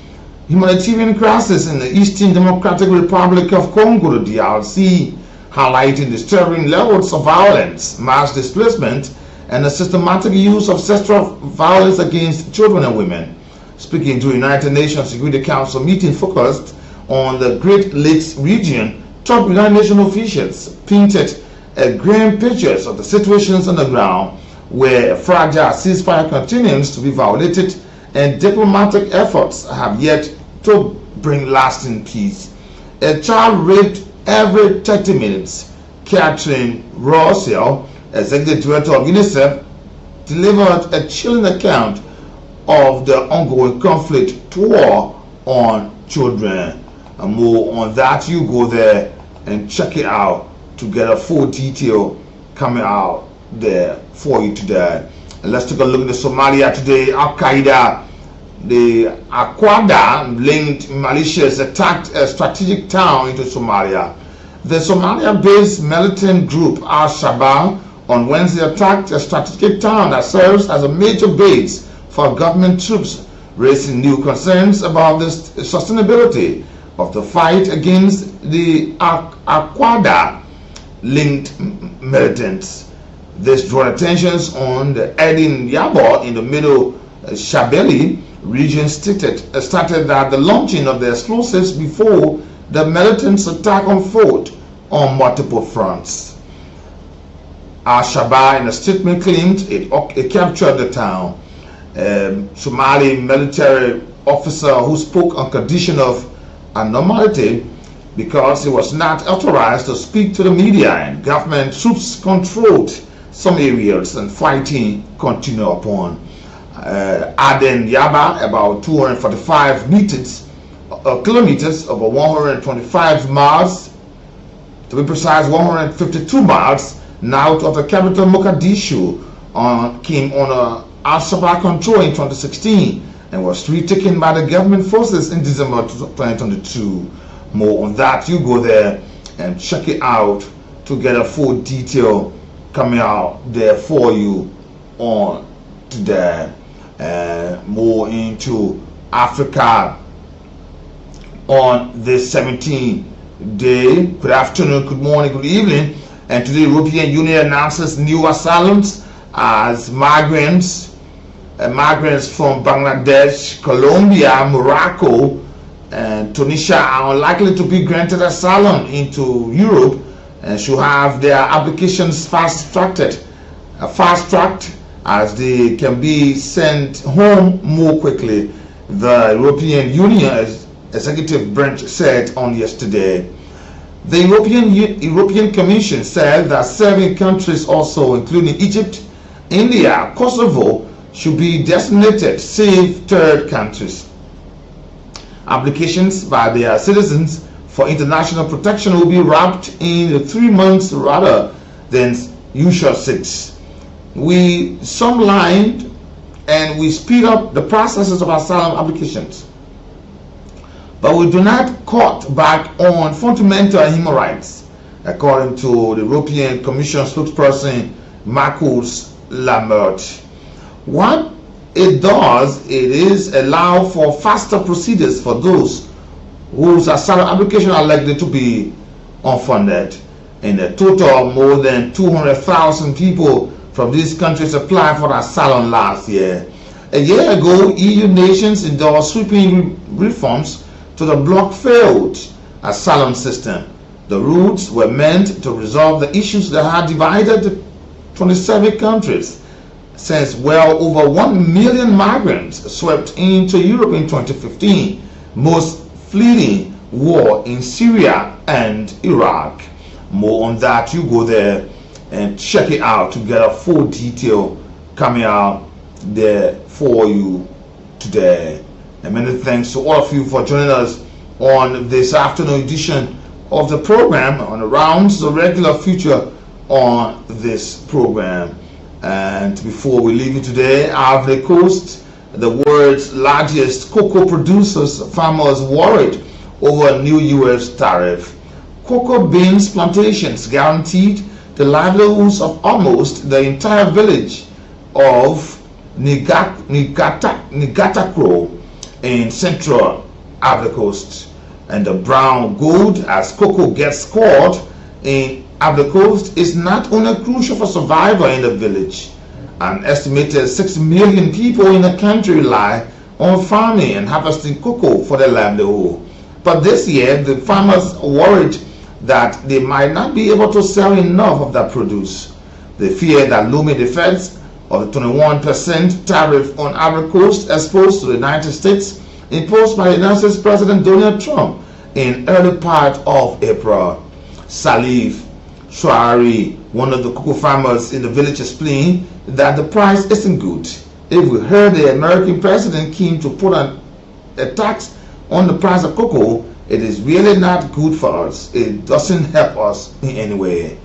humanitarian crisis in the Eastern Democratic Republic of Congo, the DRC, highlighting disturbing levels of violence, mass displacement, and the systematic use of sexual violence against children and women. Speaking to a United Nations Security Council meeting focused on the Great Lakes region, top United Nations officials painted grim pictures of the situations on the ground, where a fragile ceasefire continues to be violated and diplomatic efforts have yet to bring lasting peace. A child raped every 30 minutes. Catherine Rossell, Executive Director of UNICEF, delivered a chilling account of the ongoing conflict war on children. And more on that, you go there and check it out to get a full detail coming out there for you today. And let's take a look at Somalia today. Al-Qaeda, the Al-Qaeda linked militias attacked a strategic town into Somalia. The Somalia-based militant group Al-Shabaab on Wednesday attacked a strategic town that serves as a major base for government troops, raising new concerns about the sustainability of the fight against the Al-Qaeda linked militants. This drew attentions on the Edin Yabor in the middle Shabelle region started that the launching of the explosives before the militants' attack unfolded on multiple fronts. Al-Shabaab in a statement claimed it captured the town. Somali military officer who spoke on condition of anonymity because he was not authorized to speak to the media, and government troops controlled some areas and fighting continued upon. Aden Yaba, about 245 kilometers, over 125 miles, to be precise 152 miles, now of the capital Mogadishu, came under Al-Shabaab control in 2016 and was retaken by the government forces in December 2022. More on that, you go there and check it out to get a full detail coming out there for you on today. More into Africa on this 17th day. Good afternoon, good morning, good evening. And today the European Union announces new asylums as migrants from Bangladesh, Colombia, Morocco, and Tunisia are unlikely to be granted asylum into Europe and should have their applications fast-tracked as they can be sent home more quickly, the European Union executive branch said on yesterday. The European Commission said that 7 countries also, including Egypt, India, Kosovo, should be designated safe third countries. Applications by their citizens for international protection will be wrapped in 3 months rather than usual 6. We streamlined and we speed up the processes of asylum applications, but we do not cut back on fundamental human rights, according to the European Commission spokesperson Marcus Lambert. What it does, it is allow for faster procedures for those whose asylum applications are likely to be unfunded. In a total, more than 200,000 people from these countries applied for asylum last year. A year ago, EU nations endorsed sweeping reforms to the bloc-failed asylum system. The routes were meant to resolve the issues that had divided 27 countries, since well over 1 million migrants swept into Europe in 2015, most fleeing war in Syria and Iraq. More on that, you go there and check it out to get a full detail coming out there for you today. And many thanks to all of you for joining us on this afternoon edition of the program, on around the regular feature on this program. And before we leave you today, Ivory Coast, the world's largest cocoa producers, farmers worried over a new U.S. tariff. Cocoa beans plantations guaranteed the livelihoods of almost the entire village of Nigatakro in central Ivory Coast. And the brown gold as cocoa gets scored in Ivory Coast is not only crucial for survival in the village. An estimated 6 million people in the country rely on farming and harvesting cocoa for their livelihood. But this year, the farmers are worried that they might not be able to sell enough of that produce. They fear that looming effects of the 21% tariff on Ivory Coast exposed to the United States imposed by the United States President Donald Trump in early part of April. Salif Chouari, one of the cocoa farmers in the village, explained that the price isn't good. If we heard the American president came to put a tax on the price of cocoa, it is really not good for us. It doesn't help us in any way.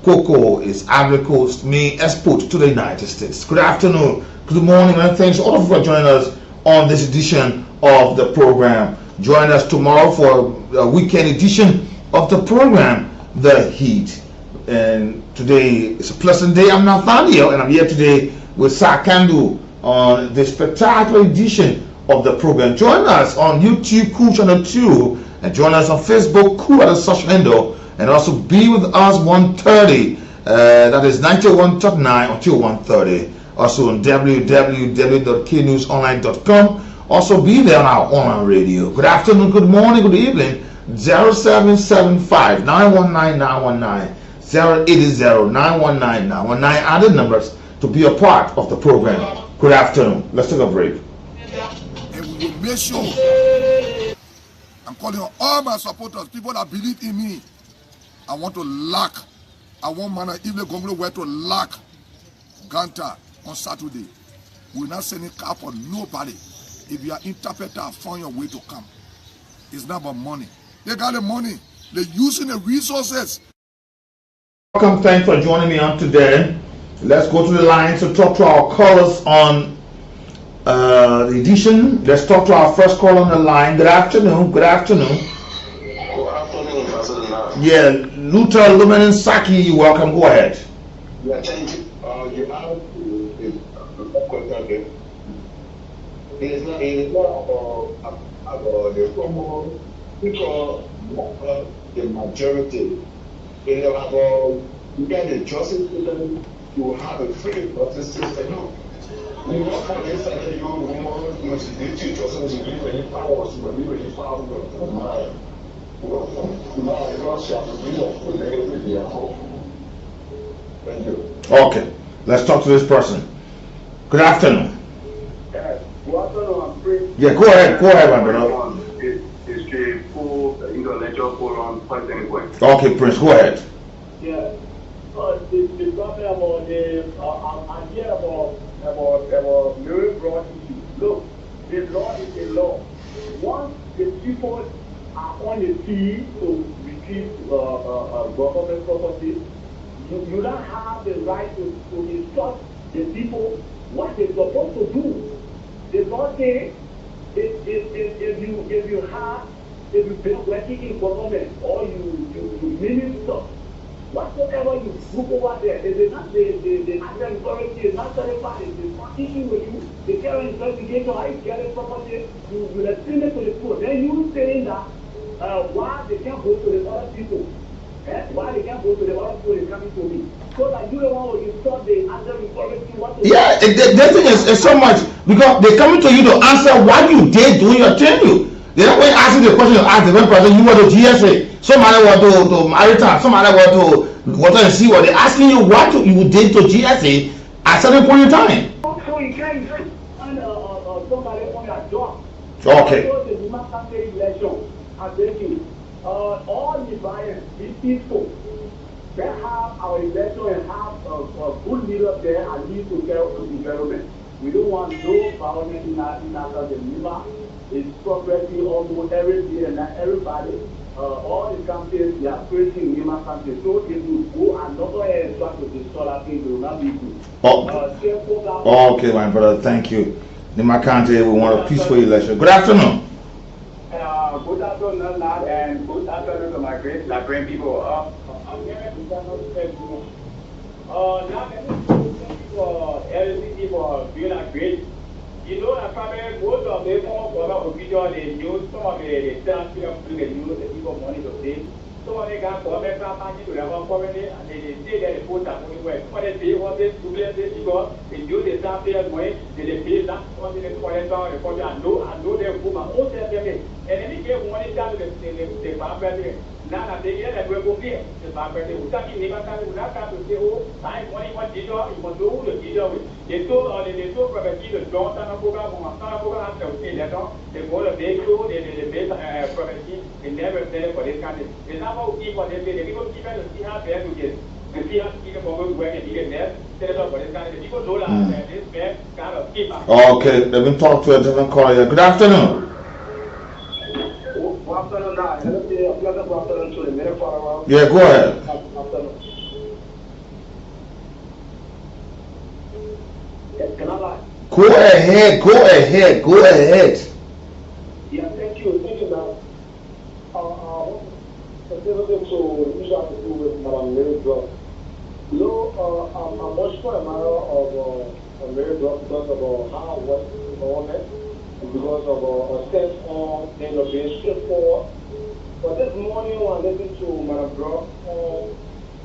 Cocoa is Ivory Coast's main export to the United States. Good afternoon, good morning, and thanks all of you for joining us on this edition of the program. Join us tomorrow for a weekend edition of the program, The Heat. And today is a pleasant day. I'm Nathaniel, and I'm here today with Sakandu on this spectacular edition of the program. Join us on YouTube, Cool Channel 2, and join us on Facebook, Cool at a social handle, and also be with us 1:30. That is 91.9 until 1:30. Also on www.knewsonline.com. Also be there on our online radio. Good afternoon, good morning, good evening. 0775 919 919 080 919 919 are the numbers to be a part of the program. Good afternoon. Let's take a break. And we will make sure, I'm calling on all my supporters, people that believe in me. I want to lock. I want Mana Evelyn Gonglo where to lock Ganta on Saturday. We're not sending car for nobody. If you are interpreter, find your way to come. It's not about money. They got the money. They're using the resources. Welcome, thanks for joining me on today. Let's go to the lines to talk to our callers on the edition. Let's talk to our first call on the line. Good afternoon. Good afternoon. Good afternoon, President. Yeah, Natl Saki, you welcome. Go ahead. Yeah, thank you. You have a question there. It is not about the common because the majority. You get the justice system, you have a free justice system. No. You work for this and you must be justice to be any powers, to be any power. Thank you. Okay, let's talk to this person. Good afternoon. Yeah, go ahead, my brother. It's the full lecture full on point anyway. Okay, Prince, go ahead. Yeah. The problem about the idea about about very broad issue. Look, the law is a law. Once the people are on the field to retrieve government property, you don't have the right to instruct the people what they're supposed to do. The law says if you been working in government or you minister, whatsoever you group over there, the national authority is not satisfied, is not issue with you, they carry an investigation, how you get it property, you explain it to the court. Then you saying that why they can't go to the other people, why they can't go to the other people, they coming to me. So that you don't want to instruct the national authority what to do. Yeah, the thing is so much because they coming to you to answer what you did doing your tenure. They're not going to ask you the question you ask the one person you were to GSA, somebody want to maritime, somebody want to water and sea, they're asking you what you did to GSA at a certain point in time. So you can't find somebody on your job. Okay. So the democratic election, I thank you. All the buyers, these people, they have our election and have a good leader there and need to care of the environment. We don't want no violence in our Geneva. It's progressing almost every day and everybody. All the countries, they are creating Nima countries. So if you go another area and try to destroy that thing, it will not be good. Okay, my brother, thank you. Nima country, we want a peaceful election. Good afternoon. Good afternoon, Nat, and good afternoon to my great Liberian people. I'm here to tell for LCD for being a great. You know that probably most of the former officials they use some of the transfer to the news the people money to pay. So they got government party to their own company and they say that they put that money where. But they pay what they do because they use the transfer money, they pay that money they collect down the country and know they put my own self-pay. And then they give money down to the family. Now that they get that we're going to get the family, we can't even say, oh, I want one teacher, you want to do the teacher with. They told property the don't and program after they go to big show, they base property, they never sell for this country. They never keep what they say, they people keep it to see how bad to get. They see how people go and get there, set it up for this country. The people know that this man kind of keep up. Okay, let me talk to a different caller here. Good afternoon. Yeah, go ahead. Go ahead. Yeah, thank you, now. To use to do with Madam Mary Brock. You know, I'm much more a matter of Mary Brock because of how I was in the government and because of a sense on being straightforward. But this morning, when I listened to Madam Brock on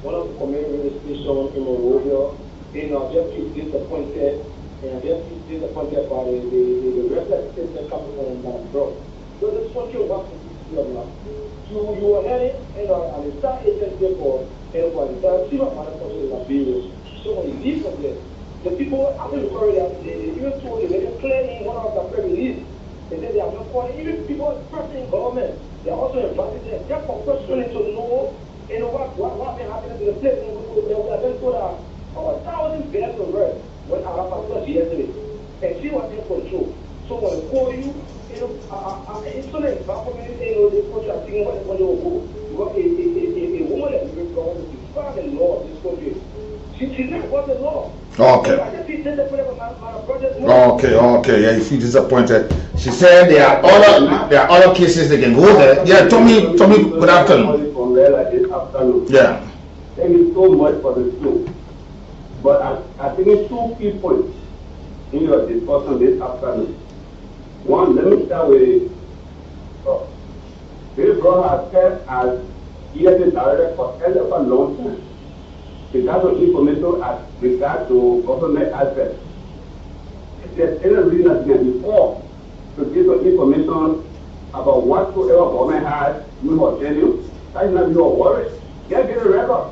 one of the community radio stations in Monrovia, just feel disappointed. And I just feel disappointed by the reflex that comes from Madam Brock. So this is what you want to see now. You are heading, and the star agent for everybody. There are two of my Liberia. So when you leave from there, the people after the corridor, they even told you, they can clearly one of the release. They said they are not calling even people person in government. They are also invited there just for questioning to know, what been happening to the place. They would have been told 1,000 beds of rest when Arafat was yesterday. And she was in control. So when they call you, it's not a government, they put you thinking what they will go. Because a woman that is going to defy the law of this country. She's not about the law. Okay. Okay. Yeah, you feel disappointed. She said there are other cases they can go there. Yeah, Tommy, good afternoon. Yeah. Thank you so much for the show. But I think it's two key points in your discussion this afternoon. One, let me start with Bill Brown has served as ESA director for a long time. Because of information as regard to government aspects. If there's any reason before to give the information about whatsoever government has, we will tell you. That is not your worry. Get a record.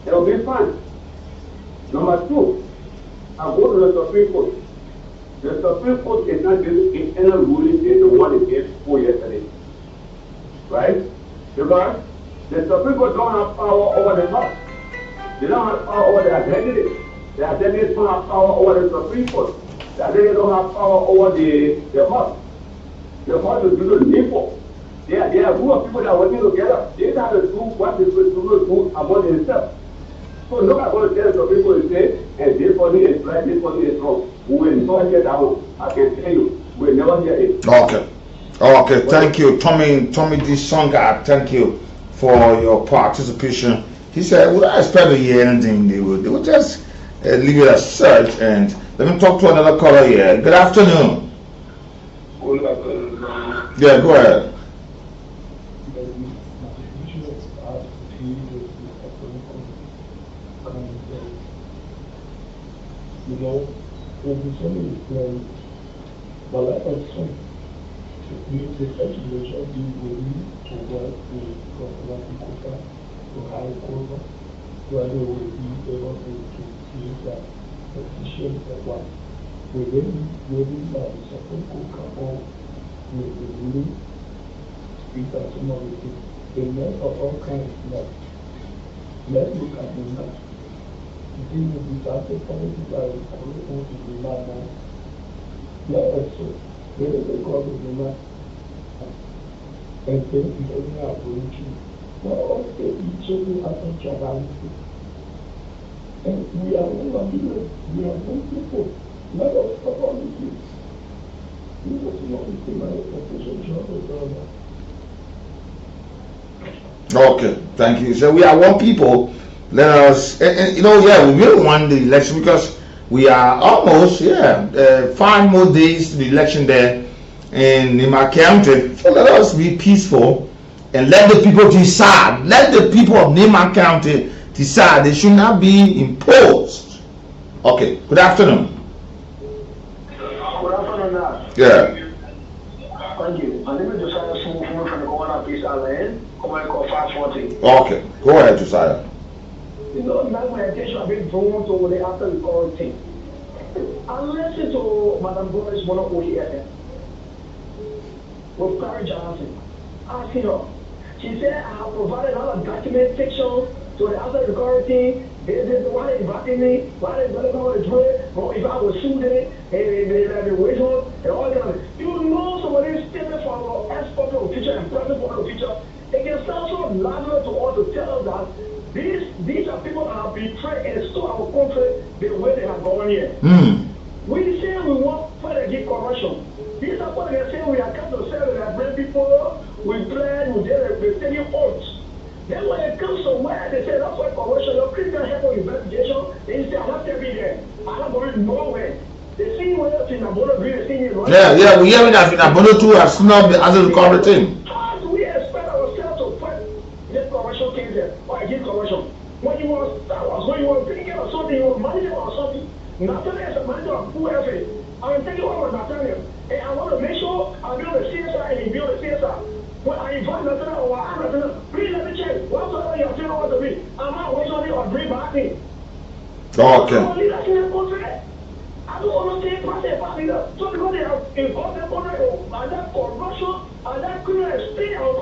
It will be fine. Number two, I go to the Supreme Court. The Supreme Court is not giving any ruling in the one it gave for yesterday. Right? Because the Supreme Court don't have power over the House. They don't have power over their executive. They are saying they don't have power over the Supreme Court. They are saying they don't have power over the court. The court is going to live for. There are a group of people that are working together. They have to do what they're supposed to do about themselves. So look at what the Supreme Court say, and this body is right, this body is wrong. We will not hear that one. I can tell you, we will never hear it. Okay. Okay, thank you. Tommy this song, thank you for your participation. He said, would I expect to hear anything? They would just leave it as such. And let me talk to another caller here. Good afternoon. Good afternoon. Yeah, go ahead. You know, when somebody is playing, but like I said, the education be willing to work with government to high court, where they will be able to use that position for one. Within that, the Supreme Court can all with the ruling, because some of the men of all kinds now. Let's look at the map. The thing is, we have to follow the guy who is the map now. Let us so. There is a God of the map. And then we only have going to. Now, all the children are from Chabanti. And we are one people. We are one people. Let us stop all the things. We must not be my official job of God. Okay, thank you. So we are one people. Let us, you know, yeah, we really want the election because we are almost, 5 more days to the election there in my county. So let us be peaceful and let the people decide. Let the people of Nima County decide. They should not be imposed. Okay, good afternoon. Good afternoon, Yeah. Thank you. My name is Josiah Sue from the Corona Peace Island. Call 540. Okay, go ahead, Josiah. You know, now my attention has been drawn to the after the quarantine. I listened to Madam Boris one of OEFM with Carrie Johnson. Asking her, she said, I have provided all the documentation to the after the quarantine. Why they inviting me? Why they going to do it? Or if I was sued it, they have been waiting and all that. You know, some of these statements from our ex-public official and present public official, it can sound so loud to us to tell us that these are people that have betrayed and stole our country the way they have gone here. We say we want further give corruption. These are what they say we are come to say we are bring people, we plan, we did we're taking oaths. Then when it comes to where they say that's why corruption, your criminal help on investigation, they say I'm not telling there. I'm not going nowhere. They see where in Abono Green, they see you. Yeah, we hear that in Abono too has not been as a corrupting. How do we expect ourselves to fight this corruption case there or against corruption? When you want when you want to take care of something, you want money or something. Nathaniel is a manager of whoever. I'm taking over Nathaniel. And I want to make sure I build a CSR and he build a CSR. When I invite Nathaniel or I Nathaniel, please let me check. Whatsoever your children want to be, I'm not waiting on it or bring back me. Okay. I don't want to say party leader. So because they have involved them on that corruption and that criminal experience of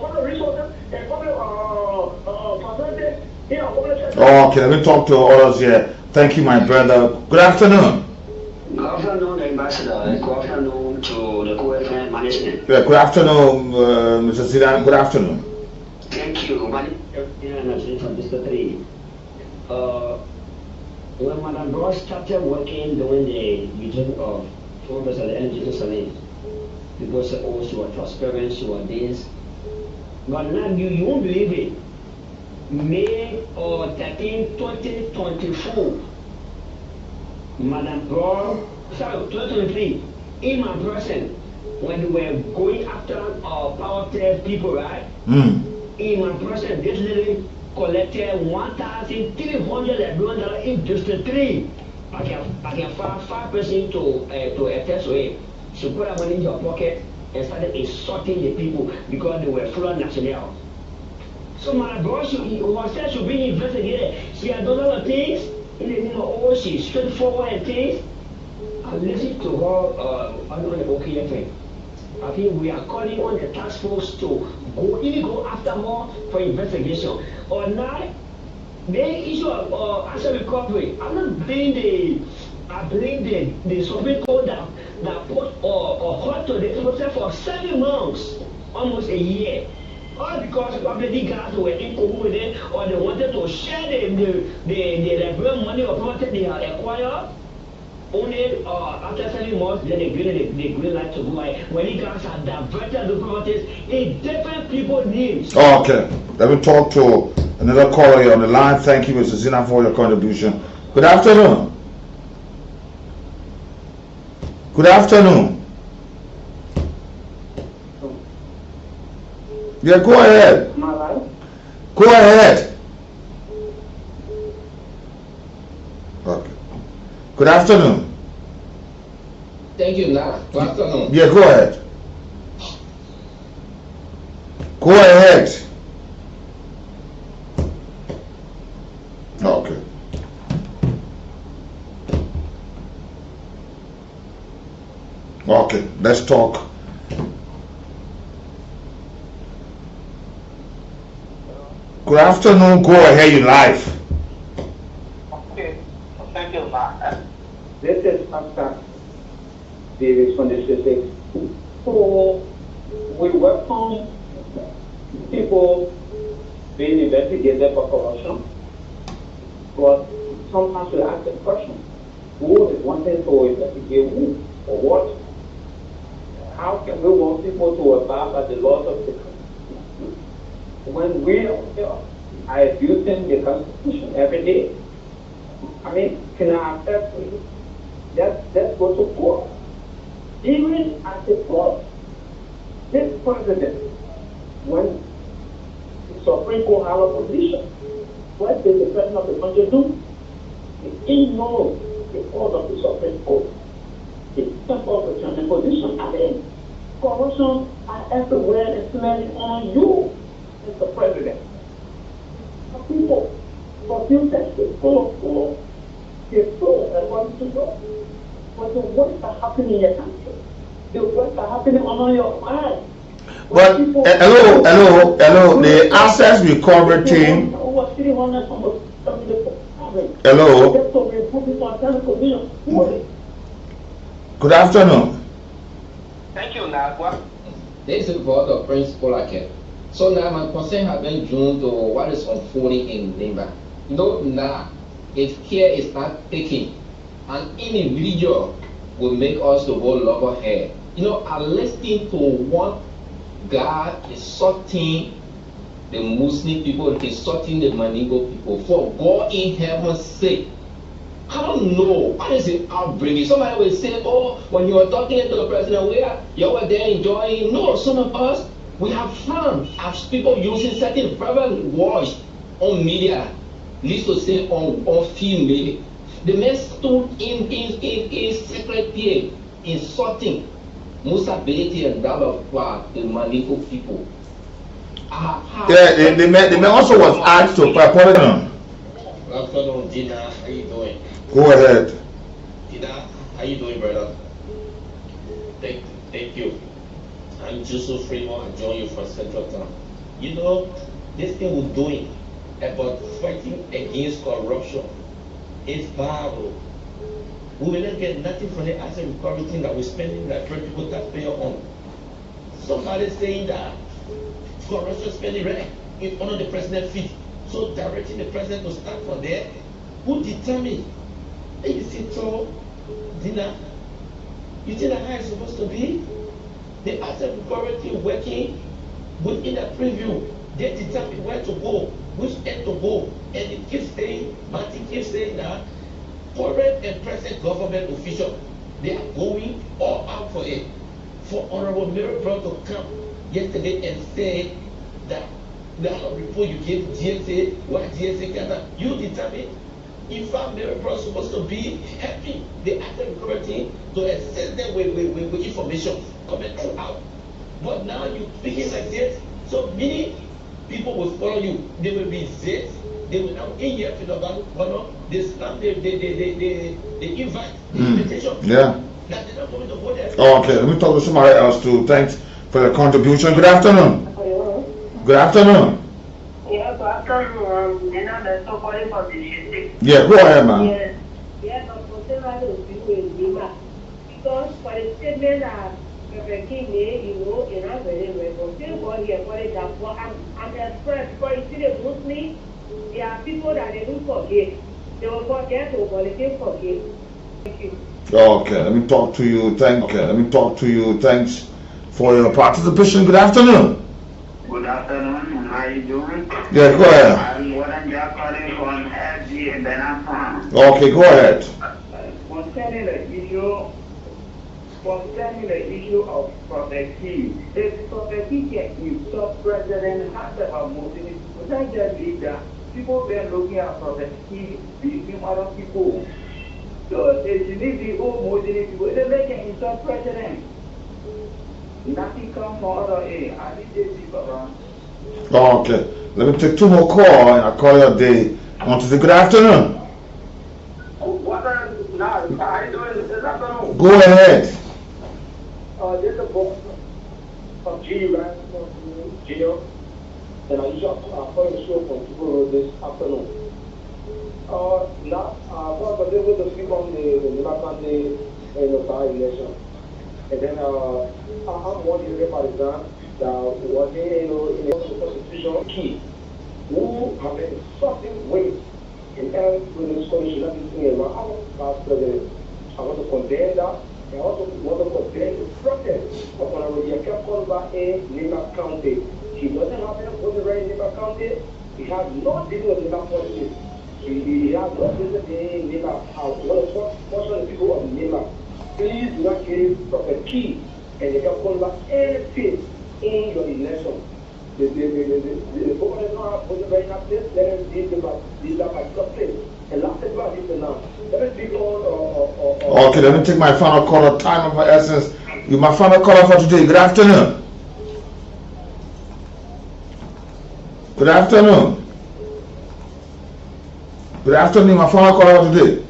public resources and public facilities in our public sector. Okay, let me talk to others here. Thank you, my brother. Good afternoon. Good afternoon, Ambassador. Good afternoon to the co-FM management. Yeah, good afternoon, Mr. Zidane. Good afternoon. Thank you. My name is from District 3. When Madam Ross started working during the region of former President NG Salim, people said, oh, she was transparent, she was this. But now you won't believe it. May 13, 2024, Madam Brown, 2023, in my person, when we were going after power theft people, right? In my person, this lady collected $1,300 in District 3. I can find 5% to attest to it. She put that money in her pocket and started insulting the people because they were full of national. So my brother, she should be investigated. She had done a lot of things in the name of all, she's straightforward and things. I listened to her on the OKFM. I think we are calling on the task force to go after her for investigation. Or not, The issue of asset recovery, I'm not blaming the Supreme Court that put or hold to the process for 7 months, almost a year. All because probably guys were in with it, or they wanted to share the real money or property they had acquired. Only after 7 months, then they green light to go away. When you guys are diverted the properties in different people's names. Okay, let me talk to another caller here on the line. Thank you, Mr. Zina, for your contribution. Good afternoon. Good afternoon. Yeah, go ahead. Go ahead. Okay. Good afternoon. Thank you, Nat. Good afternoon. Yeah, go ahead. Go ahead. Okay. Okay, let's talk. Good afternoon. Go ahead, you live. Okay, thank you, Mark. This is Pastor David from the Sussex. So, we welcome people being investigated for corruption, but sometimes we ask the question, who is wanting to investigate who or what? How can we want people to abide by the laws of the country when we are abusing the Constitution every day? I mean, can I accept it? Let's go to court. Even at the court, this president, when the Supreme Court had a position, what did the president of the country do? He ignored the court of the Supreme Court. He took up a determined position. I mean, corruption are everywhere and smelling on you, Mr. President. For people, for few decades, for their soul and want to go. But the worst are happening in your country. The worst are happening on your mind. But hello, the assets recovery team. Hello. Good afternoon. Thank you, Nagwa. This is about the principle again. So now my concern has been drawn to what is unfolding in Nimba. You know, now, if care is not taken, an individual will make us to go love hair. You know, I listening to one guy insulting the Muslim people, insulting the Manigo people. For God in heaven's sake, I don't know. What is it outbreaking? Somebody will say, oh, when you were talking to the president, where you were there enjoying. No, some of us, we have found as people using certain verbal words on media, least to say on female. The man stood in secret here insulting Musa ability and that of the Manico people. Yeah, the man also was asked to apologize. Good afternoon, Gina. How you doing? Go ahead. Gina, how you doing, brother? Thank you. I'm Joseph Fremont. I join you from Central Town. You know, this thing we're doing about fighting against corruption is viable. We will not get nothing from the asset recovery thing that we're spending that people taxpayer on. Somebody saying that corruption spending right in front of the president's feet. So directing the president to start from there. Who determines? And you see, so, Dina, you think that how it's supposed to be? The asset recovery team working within the preview, they determine where to go, which end to go, and it keeps saying, Martin keeps saying that current and present government officials, they are going all out for it. For Honorable Mary Brown to come yesterday and say that the report you gave GSA, what GSA cannot, you determine if Mary Brown is supposed to be helping the asset recovery team to assist them with information coming throughout. But now you speaking like this, so many people will follow you. They will be this, they will now in here to the they stamp the invite, the invitation. Yeah. That they're not going to go there. Okay, let me talk to somebody else too. Thanks for the contribution. Good afternoon. Hello. Good afternoon. Yeah, Yeah, go ahead, man. Yes, of course, because for the statement that Reverend King made, you know, in our very way, but still going here for it, and express for it, see the Muslims, there are people that they don't forget. They will forget, but they can't forget. Thank you. Okay, let me talk to you. Thanks for your participation. Good afternoon. Good afternoon. How are you doing? Yeah, go ahead. I'm Warren Jack calling from FG in Benafan. Okay, go ahead. Concerning the issue of prophecy, if prophecy is sub-president has about motivation, without just leader, people been looking at prophecy between other people. So they should leave the old motivation people. They make it sub-president. Nothing comes from other A. I think they see around. Okay, let me take 2 more calls and I'll call you a day. I want to say good afternoon. What are you doing this afternoon? Go ahead. There's a book from G. Rand from Geo, and I usually follow the show from tomorrow this afternoon. Now, I was able to speak on the Nimakande election. And then I'm wondering about that what they, in the constitution key, who have been something weight in terms of the scholarship that is in our past president. I want to condemn that. I also want to condemn the protest of Honorable Jacob Kolba in Lima County. He doesn't have any voter right in Lima County. He has no dealing with Lima politics. He has no business in Lima House. One of the people of Lima. Please do not give Prophet Key and Jacob Kolba anything in your election. The government does not have voter right in that place. Let them leave the particular place. And last thing about this now. Okay, let me take my final caller. Time of my essence. You my final caller for today. Good afternoon. Good afternoon. Good afternoon, my final caller for today.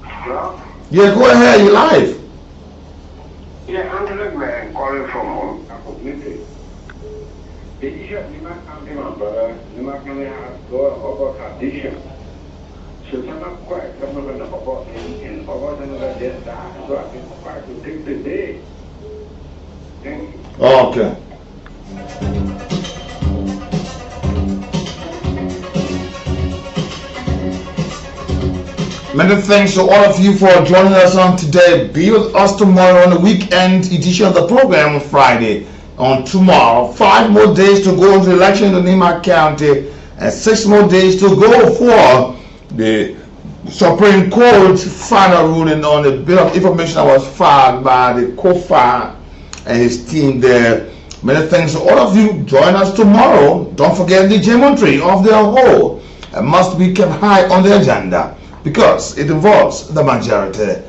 Hello? Yeah, go ahead. You live. Yeah, I'm the calling from community. The issue of Lima County, my brother, Lima County has got over condition. So some are quite some of them about in over another day that so I can quite to take the day. Thank you. Okay. Many thanks to all of you for joining us on today. Be with us tomorrow on the weekend edition of the program on Friday. On tomorrow, 5 more days to go into the election in Lima County and 6 more days to go for the Supreme Court's final ruling on the bit of information that was filed by the COFA and his team there. Many thanks to all of you. Join us tomorrow. Don't forget the geometry of their whole must be kept high on the agenda because it involves the majority.